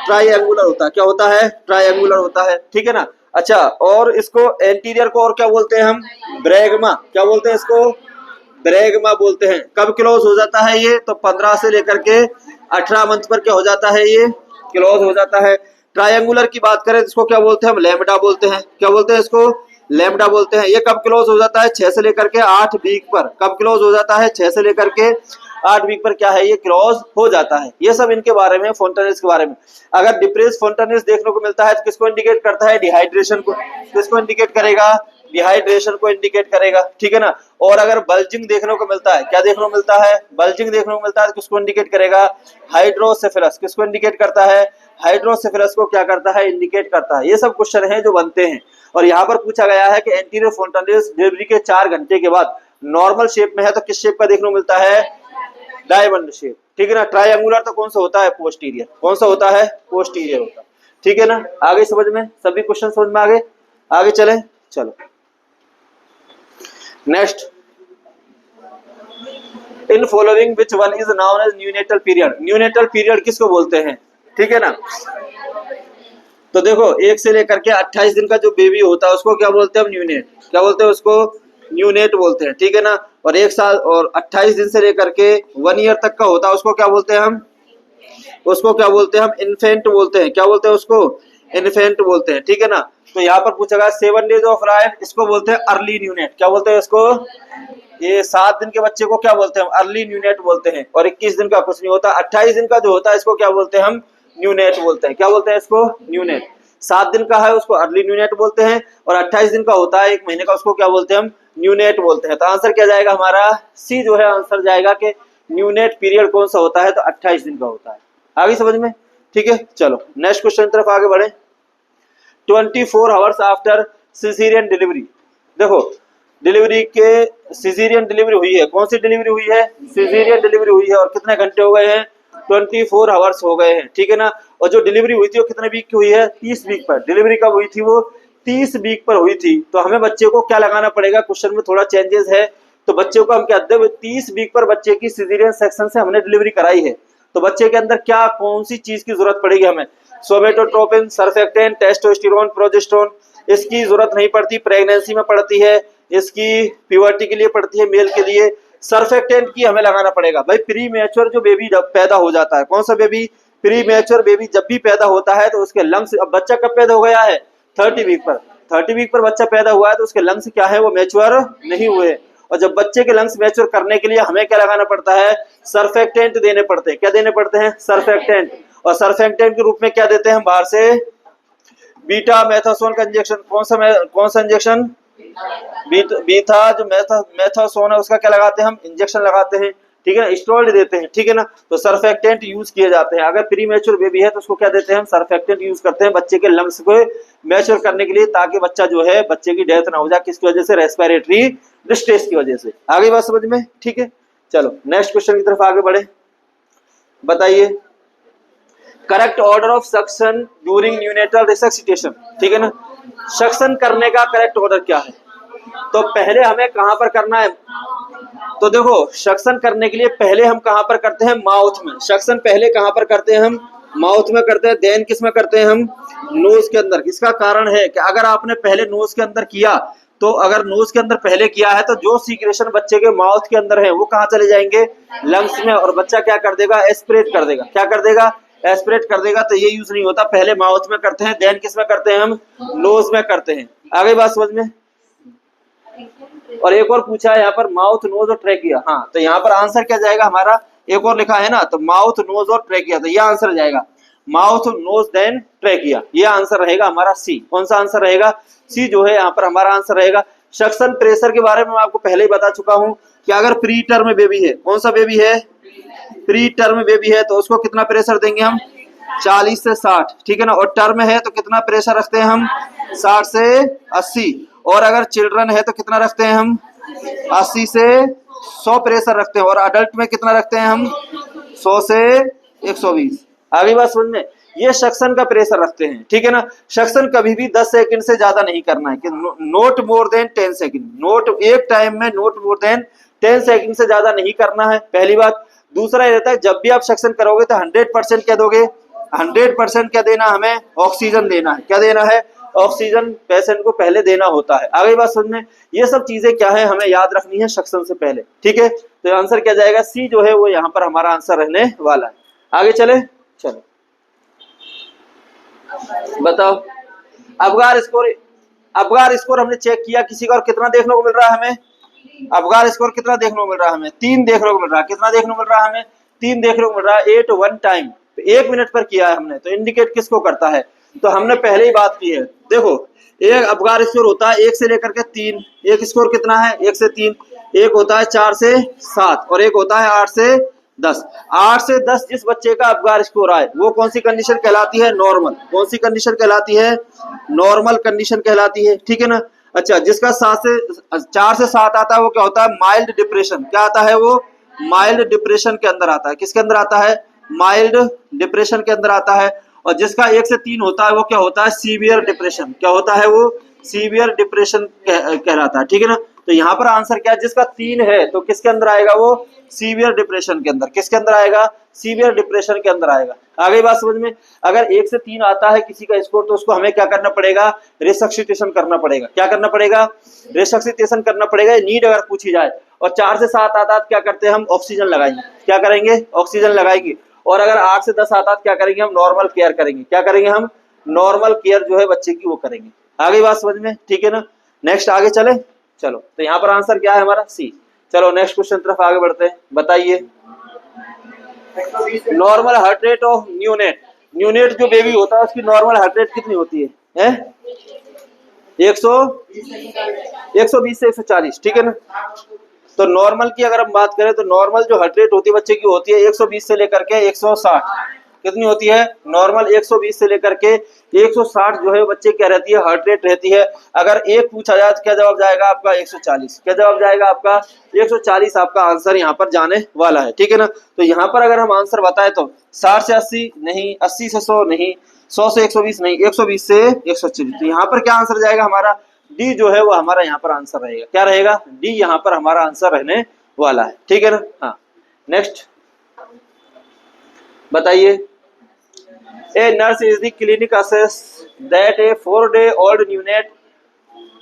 ट्राइएंगुलर होता है। क्या होता है? ट्राइएंगुलर होता है, ठीक है ना। अच्छा, और इसको एंटीरियर को और क्या बोलते हैं हम? ब्रैगमा। क्या बोलते हैं इसको? ब्रैगमा बोलते हैं। कब क्लोज हो जाता है ये? तो 15 से लेकर के 18 मंथ पर क्या हो जाता है? ये क्लोज हो जाता है। ट्रायंगुलर की बात करें तो इसको क्या बोलते हैं? हम लैम्बडा बोलते हैं। क्या बोलते हैं इसको? लैम्बडा बोलते हैं। ये कब क्लोज हो जाता है? 6 से लेकर के 8 वीक पर। कब क्लोज हो जाता है? 6 से लेकर के 8 वीक पर क्या है? ये क्लोज हो जाता है। ये सब इनके बारे में, फोंटानेल्स के बारे में। अगर डिप्रेस फोंटानेल्स देखने को मिलता है तो किसको इंडिकेट करता है? डिहाइड्रेशन को। किसको इंडिकेट करेगा? डिहाइड्रेशन को इंडिकेट करेगा, ठीक है ना। और अगर बल्जिंग देखने को मिलता है, क्या देखने को मिलता है? बल्जिंग देखने को मिलता है तो किसको इंडिकेट करेगा? हाइड्रोसेफेलस। किसको इंडिकेट करता है? हाइड्रोसेफेलस को क्या करता है? इंडिकेट करता है। ये सब क्वेश्चन हैं जो बनते हैं। और यहाँ पर पूछा गया है कि एंटीरियर फोंटानेल्स डिलीवरी के 4 घंटे के बाद नॉर्मल शेप में है तो किस शेप का देखने को मिलता है? डायमंड शेप, ठीक है ना। ट्रायंगुलर तो कौन सा होता है? पोस्टीरियर। कौन सा होता है? पोस्टीरियर होता है, ठीक है ना। आगे समझ में? सभी क्वेश्चन समझ में? आगे चले। चलो next. In following which one is known as neonatal period. Neonatal period किसको बोलते हैं, ठीक है ना। तो देखो 1 से लेकर के 28 दिन का जो बेबी होता है उसको क्या बोलते हैं हम, न्यूनेट। क्या बोलते हैं उसको, न्यूनेट बोलते हैं, ठीक है ना। और 1 साल और 28 दिन से लेकर के 1 ईयर तक का होता है उसको क्या बोलते हैं हम, उसको क्या बोलते हैं हम, इन्फेंट बोलते हैं। क्या बोलते हैं उसको, इन्फेंट बोलते हैं, ठीक है ना। तो यहाँ पर पूछा गया 7 डेज ऑफ लाइफ, इसको बोलते हैं अर्ली न्यूनेट। क्या बोलते हैं इसको, ये 7 दिन के बच्चे को क्या बोलते हैं, अर्ली न्यूनेट बोलते हैं। और 21 दिन का कुछ नहीं होता, 28 दिन का जो होता है इसको क्या बोलते हैं हम, न्यूनेट बोलते हैं। क्या बोलते हैं इसको, न्यूनेट। 7 दिन का है उसको अर्ली न्यूनेट बोलते हैं, और 28 दिन का होता है 1 महीने का, उसको क्या बोलते हैं हम, न्यूनेट बोलते हैं। तो आंसर क्या जाएगा हमारा, सी जो है आंसर जाएगा कि न्यूनेट पीरियड कौन सा होता है, तो 28 दिन का होता है। आगे समझ में, ठीक है। चलो नेक्स्ट क्वेश्चन तरफ आगे बढ़े। 24 आवर्स आफ्टर सिजेरियन डिलीवरी। देखो डिलीवरी के, सिजेरियन डिलीवरी हुई है, कौन सी डिलीवरी हुई है, सिजेरियन डिलीवरी हुई है, और कितने घंटे हो गए हैं, 24 आवर्स हो गए हैं, ठीक है ना। और जो डिलीवरी हुई थी वो कितने वीक की हुई है, 30 वीक पर। डिलीवरी कब हुई थी, वो 30 वीक पर हुई थी। तो हमें बच्चे को क्या लगाना पड़ेगा, क्वेश्चन में थोड़ा चेंजेस है। तो बच्चे को हम क्या देते हैं, 30 वीक पर बच्चे की सिजेरियन सेक्शन से हमने डिलीवरी कराई है, तो बच्चे के अंदर क्या कौन सी चीज की जरूरत पड़ेगी हमें, सोमेटोट्रोपिन, सर्फेक्टेंट, टेस्टोस्टेरोन, प्रोजेस्टेरोन, इसकी जरूरत नहीं पड़ती, प्रेगनेंसी में पड़ती है, इसकी प्यूबर्टी के लिए पड़ती है, मेल के लिए। सर्फेक्टेंट की हमें लगाना पड़ेगा भाई, प्री मैच्योर जो बेबी पैदा हो जाता है, कौन सा बेबी, प्री मैच्योर बेबी जब भी पैदा होता है तो उसके लंग्स, अब बच्चा कब पैदा हो गया है, 30 वीक पर। 30 वीक पर बच्चा पैदा हुआ है तो उसके लंग्स क्या है, वो मैच्योर नहीं हुए। और जब बच्चे के लंग्स मैच्योर करने के लिए हमें क्या लगाना पड़ता है, सर्फेक्टेंट देने पड़ते हैं। क्या देने पड़ते हैं, सर्फेक्टेंट। और सर्फेक्टेंट के रूप में क्या देते हैं हम बाहर से, बीटा मैथासोन का इंजेक्शन। कौन सा इंजेक्शन, बीटा जो मैथासोन है उसका क्या लगाते हैं हम, इंजेक्शन लगाते हैं, ठीक है ना। स्टेरॉइड देते हैं, ठीक है ना। तो सर्फेक्टेंट यूज किए जाते हैं। अगर प्री मैच्योर बेबी है तो उसको क्या देते हैं हम, सर्फेक्टेंट यूज करते हैं बच्चे के लंग्स को मैच्योर करने के लिए, ताकि बच्चा जो है, बच्चे की डेथ ना हो जाए, किसकी वजह से, रेस्पिरेटरी डिस्ट्रेस की वजह से। आगे बात समझ में, ठीक है। चलो नेक्स्ट क्वेश्चन की तरफ आगे बढ़े। बताइए correct order of suction during neonatal resuscitation, ठीक है ना। सक्शन करने का करेक्ट ऑर्डर क्या है, तो पहले हमें कहां पर करना है, तो देखो सक्शन करने के लिए पहले हम कहां पर करते हैं, माउथ में। सक्शन पहले कहां पर करते हैं हम, माउथ में करते हैं, देन किस में करते हैं हम, नोज के अंदर। इसका कारण है कि अगर आपने पहले नोज के अंदर किया, तो अगर नोज के अंदर पहले किया है तो जो सीक्रेशन बच्चे के माउथ के अंदर है वो कहां चले जाएंगे, लंग्स में, और बच्चा क्या कर देगा, एस्पिरेट कर देगा। क्या कर देगा, एस्पिरेट कर देगा। तो ये यूज नहीं होता, पहले माउथ में करते हैं, देन किस में करते हैं हम, नोज में करते हैं। आगे बात समझ में। और एक और पूछा है यहाँ पर, माउथ, नोज और ट्रेकिया। हाँ, तो यहाँ पर आंसर क्या जाएगा हमारा, एक और लिखा है ना, तो माउथ, नोज और ट्रेकिया, तो यह आंसर जाएगा माउथ, नोज, देन ट्रेकिया। ये आंसर रहेगा हमारा सी। कौन सा आंसर रहेगा, सी जो है यहाँ पर हमारा आंसर रहेगा। सक्शन प्रेशर के बारे में मैं आपको पहले ही बता चुका हूँ कि अगर प्री टर्म बेबी है, कौन सा बेबी है, प्री टर्म बेबी है, तो उसको कितना प्रेशर देंगे हम, 40 से 60, ठीक है ना। और टर्म है तो कितना प्रेशर रखते हैं हम, 60 से 80। और अगर चिल्ड्रन है तो कितना रखते हैं हम, 80 से 100 प्रेशर रखते हैं। और अडल्ट में कितना रखते हैं हम, 100 से 120। आगे बात समझ में, ये सक्शन का प्रेशर रखते हैं, ठीक है ना। सक्शन कभी भी 10 सेकंड से ज्यादा नहीं करना है, कि note more than 10 second. Note एक टाइम में नोट मोर देन 10 सेकंड से ज्यादा नहीं करना है, पहली बात। दूसरा ये रहता है, जब भी आप सक्शन करोगे तो 100% क्या दोगे, 100% क्या देना, हमें ऑक्सीजन देना है। क्या देना है, ऑक्सीजन पेशेंट को पहले देना होता है। आगे बात समझ में, ये सब चीजें क्या है हमें याद रखनी है सक्शन से पहले, ठीक है। तो आंसर क्या जाएगा, सी जो है वो यहाँ पर हमारा आंसर रहने वाला है। आगे चले, चलो बताओ। अबगार स्कोर हमने चेक किया किसी का, और कितना देखने को मिल रहा है हमें, अबगार स्कोर कितना देखने को मिल रहा है हमें, 3 देखने को मिल रहा है। कितना देखने को मिल रहा है हमें, 3 देखने को मिल रहा है। 8 1 टाइम, 1 मिनट पर किया है हमने, तो इंडिकेट किसको करता है, तो हमने पहले ही बात की है। देखो एक अबगार स्कोर होता है 1 से लेकर के 3, एक स्कोर कितना है 1 से 3, एक होता है 4 से 7, और एक होता है 8 से 10। 8 से 10 जिस बच्चे का अबगार स्कोर आए वो कौन सी कंडीशन कहलाती है, नॉर्मल। कौन सी कंडीशन कहलाती है, नॉर्मल कंडीशन कहलाती है, ठीक है ना। अच्छा, जिसका 4 से 7 आता है वो क्या होता है, माइल्ड डिप्रेशन। क्या आता है वो, माइल्ड डिप्रेशन के अंदर आता है। किसके अंदर आता है, माइल्ड डिप्रेशन के अंदर आता है। और जिसका 1 से 3 होता है वो क्या होता है, सीवियर डिप्रेशन। क्या होता है वो, सीवियर डिप्रेशन कहलाता है, ठीक है ना। तो यहाँ पर आंसर क्या है, जिसका 3 है तो किसके अंदर आएगा वो, सीवियर डिप्रेशन के अंदर। किसके अंदर आएगा, सीवियर डिप्रेशन के अंदर आएगा। आ गई बात समझ में। अगर 1 से 3 आता है किसी का स्कोर तो उसको हमें क्या करना पड़ेगा, रिसक्सिटेशन करना पड़ेगा। क्या करना पड़ेगा, रिसक्सिटेशन करना पड़ेगा, नीड अगर पूछी जाए। और 4 से 7 आता है क्या करते हैं हम, ऑक्सीजन लगाएंगे। क्या करेंगे, ऑक्सीजन लगाएंगे। और अगर 8 से 10 आता है क्या करेंगे हम, नॉर्मल केयर करेंगे। क्या करेंगे हम, नॉर्मल केयर जो है बच्चे की वो करेंगे। आ गई बात समझ में, ठीक है ना। नेक्स्ट आगे चले, चलो। तो यहाँ पर आंसर क्या है हमारा, सी। चलो नेक्स्ट क्वेश्चन तरफ आगे बढ़ते हैं। बताइए, normal heart rate of neonate. Neonate जो बेबी होता है उसकी नॉर्मल हार्ट रेट कितनी होती है 120 से 140, ठीक है ना। तो नॉर्मल की अगर हम बात करें तो नॉर्मल जो हार्ट रेट होती है बच्चे की होती है 120 से लेकर के 160। कितनी होती है नॉर्मल, 120 से लेकर के 160 जो है बच्चे क्या रहती है, हार्ट रेट रहती है। अगर एक पूछा जाए तो क्या जवाब जाएगा आपका, 140। क्या जवाब जाएगा आपका, 140 आपका आंसर यहाँ पर जाने वाला है, ठीक है ना। तो यहाँ पर अगर हम आंसर बताए तो 60 से 80 नहीं, 80 से 100 नहीं, 100 से 120 नहीं, 120 से 140। तो यहाँ पर क्या आंसर जाएगा हमारा, डी जो है वो हमारा यहाँ पर आंसर रहेगा। क्या रहेगा, डी यहाँ पर हमारा आंसर रहने वाला है, ठीक है ना। हाँ नेक्स्ट बताइए, A nurse is the clinic assess that a 4-day-old neonate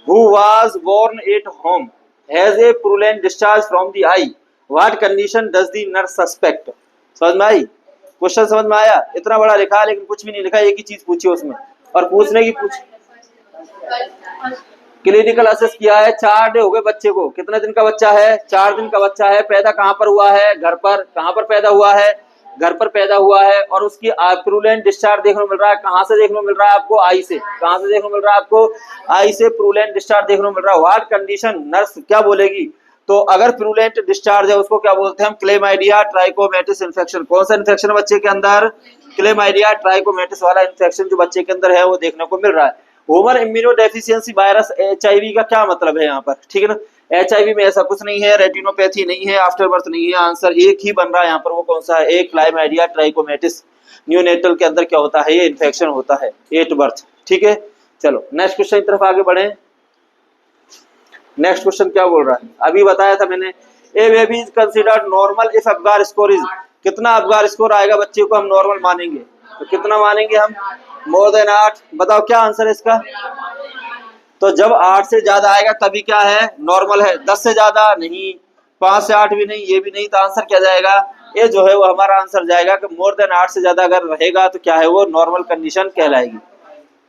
who was born at home has a purulent discharge from the eye. What condition does the nurse suspect? समझ में आई, क्वेश्चन समझ में आया। इतना बड़ा लिखा है लेकिन कुछ भी नहीं लिखा, एक ही चीज पूछी उसमें और पूछने की पूछ। क्लिनिकल असेस किया है, 4 डे हो गए बच्चे को। कितने दिन का बच्चा है, 4 दिन का बच्चा है। पैदा कहाँ पर हुआ है, घर पर। कहाँ पर पैदा हुआ है, घर पर पैदा हुआ है। और उसकी प्रूलेंट डिस्चार्ज देखने को मिल रहा है। कहाँ से देखने को मिल रहा है आपको, आई से। कहाँ से देखने को मिल रहा है आपको, आई से प्रूलेंट डिस्चार्ज देखने को मिल रहा है। व्हाट कंडीशन, नर्स क्या बोलेगी। तो अगर प्रूलेंट डिस्चार्ज है उसको क्या बोलते हैं हम, क्लेमाइडिया ट्राइकोमेटिस इन्फेक्शन। कौन सा इन्फेक्शन है बच्चे के अंदर, क्लेमाइडिया ट्राइकोमेटिस वाला इन्फेक्शन जो बच्चे के अंदर है वो देखने को मिल रहा है। ह्यूमन इम्यूनोडेफिशिएंसी वायरस HIV का क्या मतलब है यहाँ पर, ठीक है ना। HIV में ऐसा कुछ नहीं है, रेटिनोपैथी नहीं है, आफ्टर बर्थ नहीं है। आंसर एक ही बन रहा है यहाँ पर, वो कौन सा है, एक क्लाइमाइडिया ट्राइकोमेटिस। न्यूनेटल के अंदर क्या होता है, ये इन्फेक्शन होता है एट बर्थ, ठीक है। चलो नेक्स्ट क्वेश्चन की तरफ आगे बढ़े। नेक्स्ट क्वेश्चन क्या बोल रहा है, अभी बताया था मैंने, a baby is considered normal if Apgar score is. कितना अबगार स्कोर आएगा बच्चे को हम नॉर्मल मानेंगे, तो कितना मानेंगे हम, मोर देन 8। बताओ क्या आंसर है इसका। तो जब 8 से ज्यादा आएगा तभी क्या है, नॉर्मल है। 10 से ज्यादा नहीं, 5 से 8 भी नहीं, ये भी नहीं। तो आंसर क्या जाएगा, ये जो है वो हमारा आंसर जाएगा कि मोर देन 8 से ज्यादा अगर रहेगा तो क्या है वो नॉर्मल कंडीशन कहलाएगी,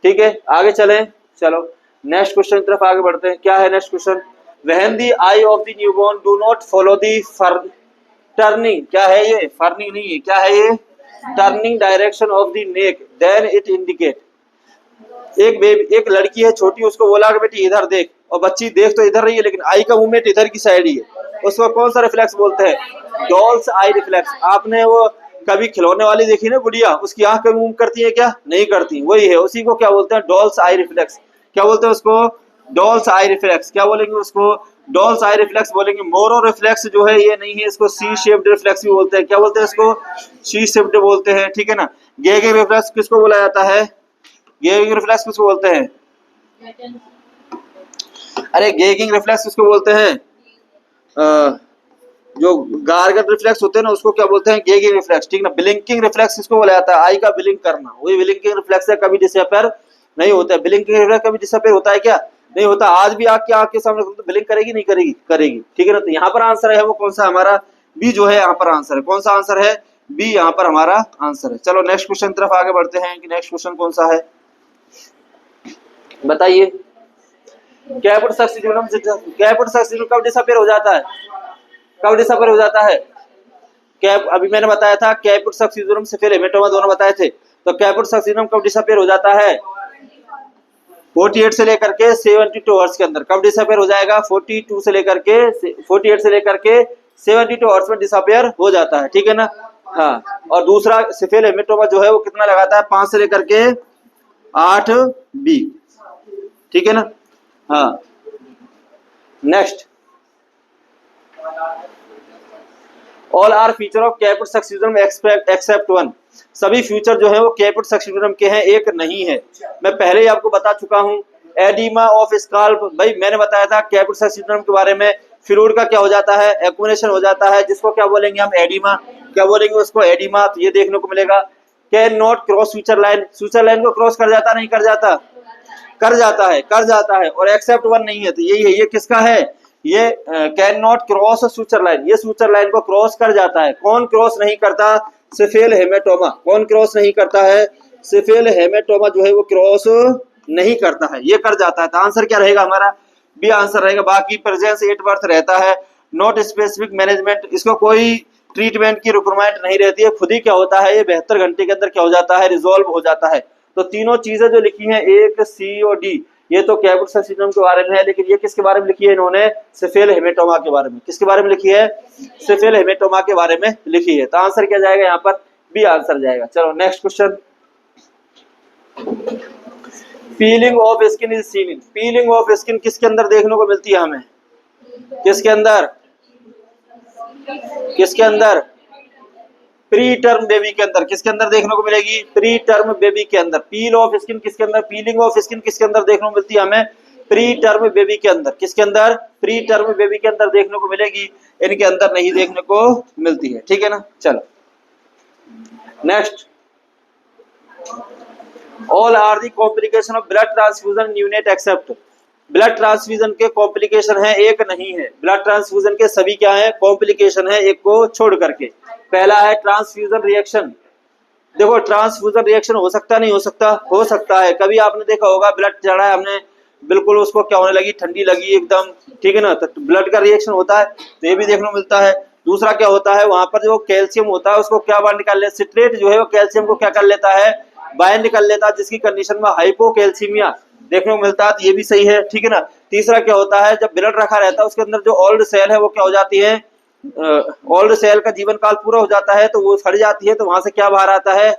ठीक है। आगे चलें, चलो नेक्स्ट क्वेश्चन की तरफ आगे बढ़ते हैं। क्या है next question, when the eye of the newborn do not follow the turning, क्या है ये, फर्निंग नहीं है, क्या है ये, turning direction of the neck, then it indicate. एक बेबी, एक लड़की है छोटी, उसको बोला कि बेटी इधर देख, और बच्ची देख तो इधर रही है लेकिन आई का मूवमेंट इधर की साइड ही है। उसको कौन सा रिफ्लेक्स बोलते हैं, डॉल्स आई रिफ्लेक्स। आपने वो कभी खिलौने वाली देखी ना गुड़िया, उसकी आंख कभी मूव करती है क्या, नहीं करती, वही है, उसी को क्या बोलते हैं, डॉल्स आई रिफ्लेक्स। क्या बोलते हैं उसको, डॉल्स आई रिफ्लेक्स। क्या बोलेंगे उसको, डॉल्स आई रिफ्लेक्स बोलेंगे। मोरो रिफ्लेक्स जो है ये नहीं है, इसको सी शेप्ड रिफ्लेक्स भी बोलते हैं। क्या बोलते हैं इसको, सी शेप्ड बोलते हैं, ठीक है ना। गेगे रिफ्लेक्स किसको बोला जाता है, गेगिंग रिफ्लेक्स किसको बोलते हैं, अरे गेगिंग रिफ्लेक्स किसको बोलते हैं, जो गार्गल रिफ्लेक्स होते हैं ना उसको क्या बोलते हैं, गेगिंग रिफ्लेक्स, ठीक ना। ब्लिंकिंग रिफ्लेक्स किसको बोला जाता है, आई का ब्लिंक करना, वही ब्लिंकिंग रिफ्लेक्स है, कभी डिसअपियर नहीं होता है। ब्लिंकिंग रिफ्लेक्स कभी डिसअपियर होता है क्या, नहीं होता। आज भी आग के सामने तो ब्लिंक करेगी नहीं करेगी, करेगी, ठीक है ना। तो यहाँ पर आंसर है वो कौन सा, हमारा बी जो है यहाँ पर आंसर है। कौन सा आंसर है, बी यहाँ पर हमारा आंसर है। चलो नेक्स्ट क्वेश्चन तरफ आगे बढ़ते हैं कि नेक्स्ट क्वेश्चन कौन सा है, बताइए। कैपुट सक्सिडियम कब डिसअपियर हो जाता है, कब डिसअपियर हो जाता है, कैप, अभी मैंने बताया था कैपुट सक्सिडियम से फिर हेमेटोमा दोनों बताए थे। तो कैपुट सक्सिडियम कब डिसअपियर हो जाता है, 48 से लेकर के 72 आवर्स के अंदर। कब डिसअपियर हो जाएगा, 48 से लेकर के 72 आवर्स में डिसअपियर हो जाता है, ठीक है ना। हाँ, और दूसरा सिफिल हेमेटोमा जो है वो कितना लगाता है, 5 से लेकर के 8 बी, ठीक है ना। हाँ next, all are feature of caput succedaneum except one. सभी फ्यूचर जो है वो कैपुट सक्सिडियम के हैं, एक नहीं है। मैं पहले ही आपको बता चुका हूं एडिमा ऑफ स्काल्प, भाई मैंने बताया था कैपुलर सिंड्रोम के बारे में, फ्लूइड का क्या हो जाता है, एक्युमुलेशन हो जाता है, जिसको क्या बोलेंगे हम, एडिमा, क्या बोलेंगे उसको, एडिमा। तो ये देखने को मिलेगा। Can not cross future line, future line को क्रॉस कर जाता नहीं कर जाता, कर जाता है, कर जाता है, और एक्सेप्ट वन नहीं है, तो यही है, ये किसका है, ये can not cross future line, ये फ्यूचर लाइन को क्रॉस कर जाता है। कौन क्रॉस नहीं करता, सिफेल हेमेटोमा, कौन क्रॉस नहीं करता है, सिफेल हेमेटोमा जो है वो क्रॉस नहीं करता है, ये कर जाता है। तो आंसर क्या रहेगा हमारा, बी आंसर रहेगा। बाकी प्रेजेंस एट बर्थ रहता है, नॉट स्पेसिफिक मैनेजमेंट, इसको कोई ट्रीटमेंट की रिक्वायरमेंट नहीं रहती है, खुद ही क्या होता है, ये 72 घंटे के अंदर क्या हो जाता है, रिजोल्व हो जाता है। तो तीनों चीजें जो लिखी हैं, एक सी और डी, ये तो कैपुलर सिंड्रोम के बारे में है, लेकिन ये किसके बारे में लिखी है इन्होंने, सिफेल हेमेटोमा के बारे में। किसके बारे में लिखी है, सिफेल हेमेटोमा के बारे में लिखी है। तो आंसर क्या जाएगा यहाँ पर, बी आंसर जाएगा। चलो next question. Piling of skin is seen, piling of skin किसके अंदर देखने को मिलती है हमें, किसके अंदर, किसके अंदर, प्री टर्म बेबी के अंदर, किसके अंदर देखने को मिलेगी, प्री टर्म बेबी के अंदर। पील ऑफ स्किन किसके अंदर, पीलिंग ऑफ स्किन किसके अंदर देखने को मिलती है हमें, प्री टर्म बेबी के अंदर। किसके अंदर, प्री टर्म बेबी के अंदर देखने को मिलेगी, इनके अंदर नहीं देखने को मिलती है, ठीक है ना। चलो next. All are the complication of blood transfusion unit except, blood transfusion के कॉम्प्लिकेशन है, एक नहीं है, ब्लड ट्रांसफ्यूजन के सभी क्या है, कॉम्प्लिकेशन है, एक को छोड़ करके। पहला है ट्रांसफ्यूजन रिएक्शन। देखो ट्रांसफ्यूजन रिएक्शन हो सकता नहीं हो सकता, हो सकता है। कभी आपने देखा होगा ब्लड चढ़ा है हमने, बिल्कुल उसको क्या होने लगी, ठंडी लगी एकदम, ठीक है ना, तो ब्लड का रिएक्शन होता है, तो ये भी देखने को मिलता है। दूसरा क्या होता है, वहां पर जो कैल्शियम होता है उसको क्या बाइंड कर ले, सिट्रेट जो है वो कैल्शियम को क्या कर लेता है, बाइंड कर लेता है, जिसकी कंडीशन में हाइपोकैल्सीमिया देखने को मिलता है, तो ये भी सही है, ठीक है ना। तीसरा क्या होता है, जब ब्लड रखा रहता है उसके अंदर जो ओल्ड सेल है वो क्या हो जाती है, ओल्ड सेल का जीवन काल पूरा हो जाता है तो वो सड़ जाती है, तो वहां से क्या बाहर आता है,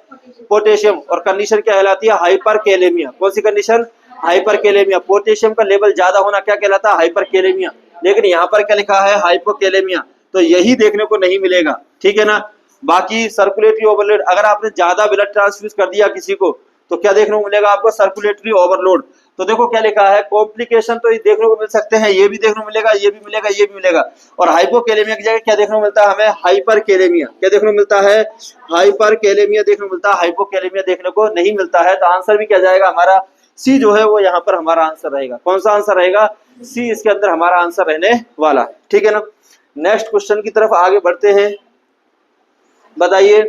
पोटेशियम, और कंडीशन क्या कहलाती है, हाइपरकैलेमिया। कौन सी कंडीशन, हाइपरकैलेमिया। पोटेशियम का लेवल ज्यादा होना क्या कहलाता है, हाइपरकैलेमिया। लेकिन यहाँ पर क्या लिखा है, हाइपोकैलेमिया, तो यही देखने को नहीं मिलेगा, ठीक है ना। बाकी सर्कुलेटरी ओवरलोड, अगर आपने ज्यादा ब्लड ट्रांसफ्यूज कर दिया किसी को तो क्या देखने को मिलेगा आपको, सर्कुलेटरी ओवरलोड। तो देखो क्या लिखा है, कॉम्प्लिकेशन तो ये देखने को मिल सकते हैं, ये भी देखने को मिलेगा, ये भी मिलेगा, ये भी मिलेगा। और हाइपोकैलेमिया की जगह क्या देखने को मिलता है हमें, हाइपरकैलेमिया। क्या देखने को मिलता है, हाइपरकैलेमिया देखने को मिलता है, हाइपोकैलेमिया देखने को नहीं मिलता है। तो आंसर भी क्या जाएगा हमारा, सी जो है वो यहाँ पर हमारा आंसर रहेगा। कौन सा आंसर रहेगा, सी इसके अंदर हमारा आंसर रहने वाला है, ठीक है ना। नेक्स्ट क्वेश्चन की तरफ आगे बढ़ते हैं। बताइए,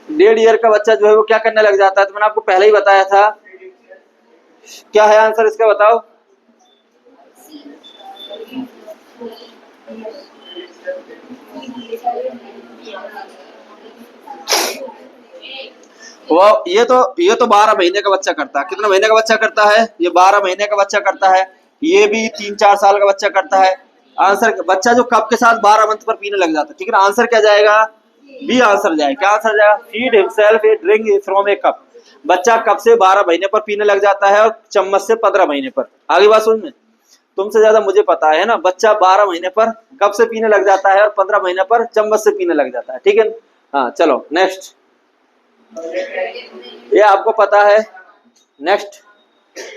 1.5 ईयर का बच्चा जो है वो क्या करने लग जाता है, तो मैंने आपको पहले ही बताया था। क्या है आंसर इसका, बताओ। वो ये तो 12 महीने का बच्चा करता है। कितने महीने का बच्चा करता है, ये 12 महीने का बच्चा करता है। ये भी 3-4 साल का बच्चा करता है। आंसर, बच्चा जो कप के साथ 12 मंथ पर पीने लग जाता है, ठीक है ना। आंसर क्या जाएगा, बी आंसर जाएगा। क्या आंसर जाएगा, feed himself A drink from A cup. बच्चा कप से 12 महीने पर पीने लग जाता है और चम्मच से 15 महीने पर। आगे बात समझ में, तुमसे ज्यादा मुझे पता है ना। बच्चा 12 महीने पर कप से पीने लग जाता है और 15 महीने पर चम्मच से पीने लग जाता है, ठीक है। हाँ चलो नेक्स्ट, ये आपको पता है। Next,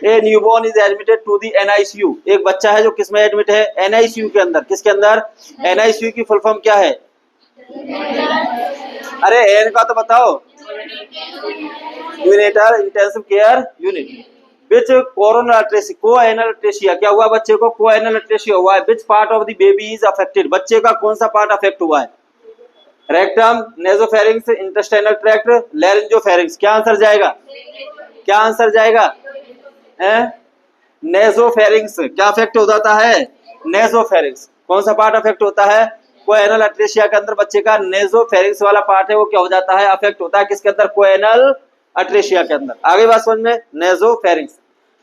a newborn is admitted to the NICU। एक बच्चा है जो किसमें एडमिट है, NICU के अंदर। किसके अंदर, NICU की फुल फॉर्म क्या है, अरे एन का तो बताओ, यूनिटर इंटेंसिव केयर यूनिट। विच कोरोनल अट्रेसिया, कोएनल अट्रेसिया, क्या हुआ बच्चे को, कोएनल अट्रेसिया हुआ है। Which part of the baby is affected, बच्चे का कौन सा पार्ट अफेक्ट हुआ है, रेक्टम, नेजोफेरिंक्स, इंटेस्टाइनल ट्रैक्ट, लैरिंजोफेरिंक्स। क्या आंसर जाएगा, क्या आंसर जाएगा, नेजोफेरिंक्स। क्या अफेक्ट हो जाता है, नेजोफेरिंक्स। कौन सा पार्ट अफेक्ट होता है, कोएनल अट्रेसिया के अंदर बच्चे का नेजोफेरिंक्स वाला पार्ट है वो क्या हो जाता है, अफेक्ट होता है। किसके अंदर, कोएनल अट्रेसिया के अंदर। आगे बात समझ में, नेजोफेरिंक्स।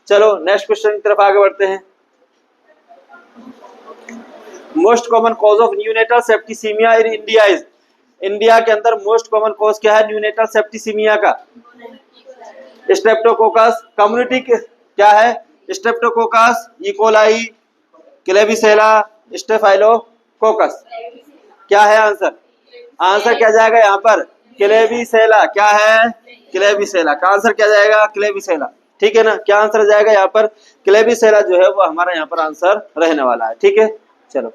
चलो नेक्स्ट क्वेश्चन की तरफ आगे बढ़ते हैं। Most common cause of neonatal septicaemia in India is, India के अंदर मोस्ट कॉमन कॉज क्या है न्यूनेटल सेप्टिसीमिया का, स्ट्रेप्टोकोकस। कम्युनिटी क्या है, स्ट्रेप्टोकोकस, इकोलाई, क्लेबिसेला, स्टेफाइलोकोकस। क्या है आंसर, आंसर क्या जाएगा यहाँ पर, क्लेबिसेला। क्या है, क्लेबिसेला का आंसर क्या जाएगा, क्लेबिसेला। ठीक है ना। क्या आंसर आ जाएगा यहाँ पर, क्लेबिसेला जो है वो हमारा यहाँ पर आंसर रहने वाला है। ठीक है, चलो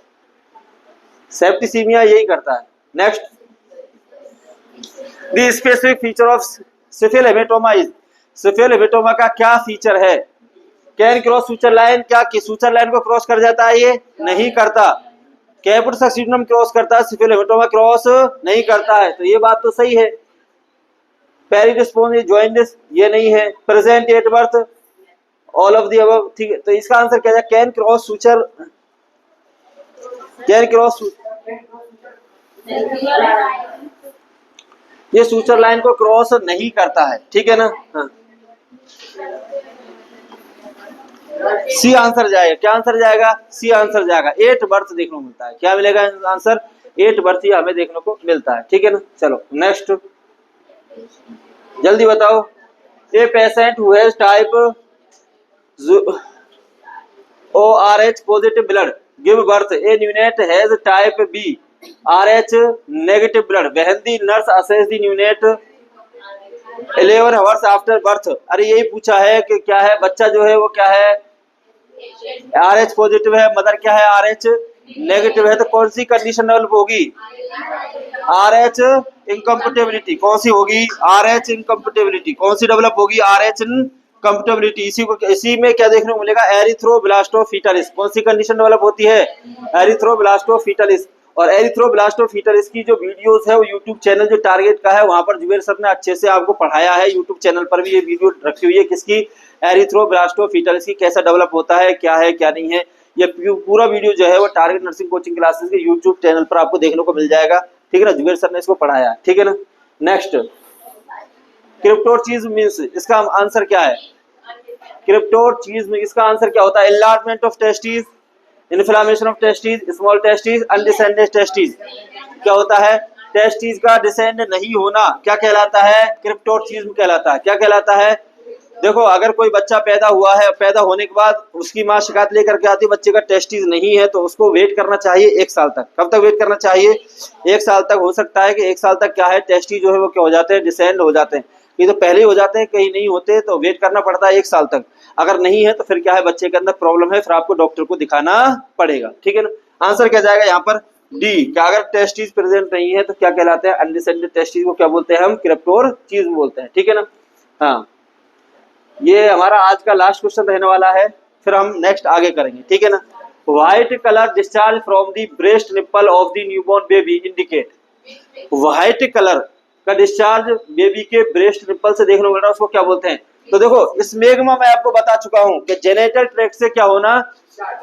सेप्टिसीमिया यही करता है। Next, the specific feature of cephalhematoma is, cephalhematoma का क्या फीचर है। कैन क्रॉस सूचर लाइन, क्या सूचर लाइन को क्रॉस कर जाता है, ये नहीं करता। कैपुट सक्सीडनम क्रॉस करता है, सिफिल हेमेटोमा क्रॉस नहीं करता है, तो ये बात तो सही है। पेरिडिस्पोज जॉइंटिस ये नहीं है। Present at birth, all of the above, ठीक है। तो इसका आंसर क्या है, can cross suture, can cross, ये सूचर लाइन को क्रॉस नहीं करता है, ठीक है ना। हाँ, सी आंसर जाएगा। क्या आंसर जाएगा, सी आंसर जाएगा। एट बर्थ देखने को मिलता है, क्या मिलेगा आंसर, एट बर्थ ही हमें देखने को मिलता है, ठीक है ना। चलो नेक्स्ट, जल्दी बताओ। A patient who has type ORH positive blood give birth, A neonate has type B RH negative blood, when the nurse assess the neonate 11 hours after birth. अरे यही पूछा है कि क्या है, बच्चा जो है वो क्या है, RH पॉजिटिव है, मदर क्या है, RH नेगेटिव है, तो कौन सी कंडीशन डेवलप होगी, RH इनकम्पेटिबिलिटी। कौन सी होगी, RH इनकम्पेटिबिलिटी। कौन सी डेवलप होगी, RH इनकम्पेटिबिलिटी। इसी में क्या देखने को मिलेगा, एरिथ्रोब्लास्टोफिटलिस। कौन सी कंडीशन डेवलप होती है, एरिथ्रोब्लास्टोफिटलिस। और एरिथ्रोब्लास्टोफिटलिस की जो वीडियोस है वो यूट्यूब चैनल जो टारगेट का है वहां पर जुबेर सर ने अच्छे से आपको पढ़ाया है। यूट्यूब चैनल पर भी ये वीडियो रखी हुई है, किसकी, एरिथ्रोब्लास्टोफिटलिस की, कैसा डेवलप होता है, क्या है क्या नहीं है। ये पूरा वीडियो जो है वो टारगेट नर्सिंग कोचिंग क्लासेस के यूट्यूब चैनल पर आपको देखने को मिल जाएगा, ठीक है ना। जुबेर सर ने इसको पढ़ाया है, ठीक है ना। नेक्स्ट, क्रिप्टोरचीज मींस, इसका आंसर क्या है, क्रिप्टोरचीज में इसका आंसर क्या होता है, enlargement of testis, inflammation of testis, small testis, undescended testis. क्या होता है, टेस्टिस का डिसेंड नहीं होना क्या कहलाता है, क्रिप्टोरचीज्म कहलाता है। क्या कहलाता है, देखो अगर कोई बच्चा पैदा हुआ है, पैदा होने के बाद उसकी माँ शिकायत लेकर के आती है बच्चे का टेस्टिस नहीं है, तो उसको वेट करना चाहिए 1 साल तक। कब तक वेट करना चाहिए, 1 साल तक। हो सकता है कि 1 साल तक क्या है, टेस्टिस जो है वो क्या हो जाते हैं, डिसेंड हो जाते हैं। ये तो पहले ही हो जाते हैं, कहीं नहीं होते, तो वेट करना पड़ता है 1 साल तक। अगर नहीं है तो फिर क्या है, बच्चे के अंदर प्रॉब्लम है, फिर आपको डॉक्टर को दिखाना पड़ेगा, ठीक है ना। आंसर क्या जाएगा यहाँ पर, डी। क्या अगर टेस्टिस प्रेजेंट नहीं है तो क्या कहलाते हैं, अनडिसेंडेड टेस्टिस को क्या बोलते हैं हम, क्रिप्टोरचीज्म बोलते हैं, ठीक है ना। हाँ, ये हमारा आज का लास्ट क्वेश्चन रहने वाला है, फिर हम नेक्स्ट आगे करेंगे, ठीक है ना। White colour discharge from the breast nipple of the newborn baby indicate, white colour का डिस्चार्ज बेबी के ब्रेस्ट निप्पल से देखने को मिल रहा है, उसको क्या बोलते हैं। तो देखो स्मेग्मा मैं आपको बता चुका हूं कि जेनिटल ट्रैक्ट से क्या होना,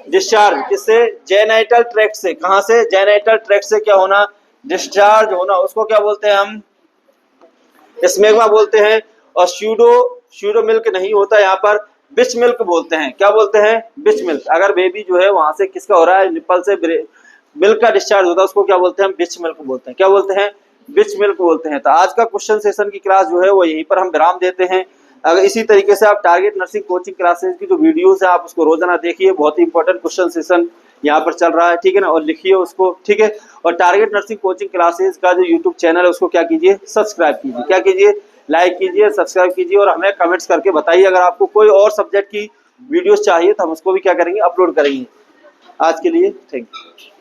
डिस्चार्ज, किससे, जेनिटल ट्रैक्ट से। कहां से, जेनिटल ट्रैक्ट से क्या होना, डिस्चार्ज होना, उसको क्या बोलते हैं हम, स्मेग्मा बोलते हैं। और स्यूडो मिल्क नहीं होता, यहाँ पर बिच मिल्क बोलते हैं। क्या बोलते हैं, बिच मिल्क। अगर बेबी जो है वहां से किसका हो रहा है, निप्पल से मिल्क का डिस्चार्ज होता है, उसको क्या बोलते हैं, बिच मिल्क बोलते हैं। क्या बोलते हैं, बिच मिल्क बोलते हैं। तो आज का क्वेश्चन सेशन की क्लास जो है वो यहीं पर हम विराम देते हैं। अगर इसी तरीके से आप टारगेट नर्सिंग कोचिंग क्लासेस की जो वीडियोस है आप उसको रोजाना देखिए, बहुत ही इंपॉर्टेंट क्वेश्चन सेशन यहाँ पर चल रहा है, ठीक है ना। और लिखिए उसको, ठीक है। और टारगेट नर्सिंग कोचिंग क्लासेस का जो यूट्यूब चैनल है उसको क्या कीजिए, सब्सक्राइब कीजिए। क्या कीजिए, लाइक कीजिए, सब्सक्राइब कीजिए, और हमें कमेंट्स करके बताइए अगर आपको कोई और सब्जेक्ट की वीडियोस चाहिए तो हम उसको भी क्या करेंगे, अपलोड करेंगे। आज के लिए थैंक यू।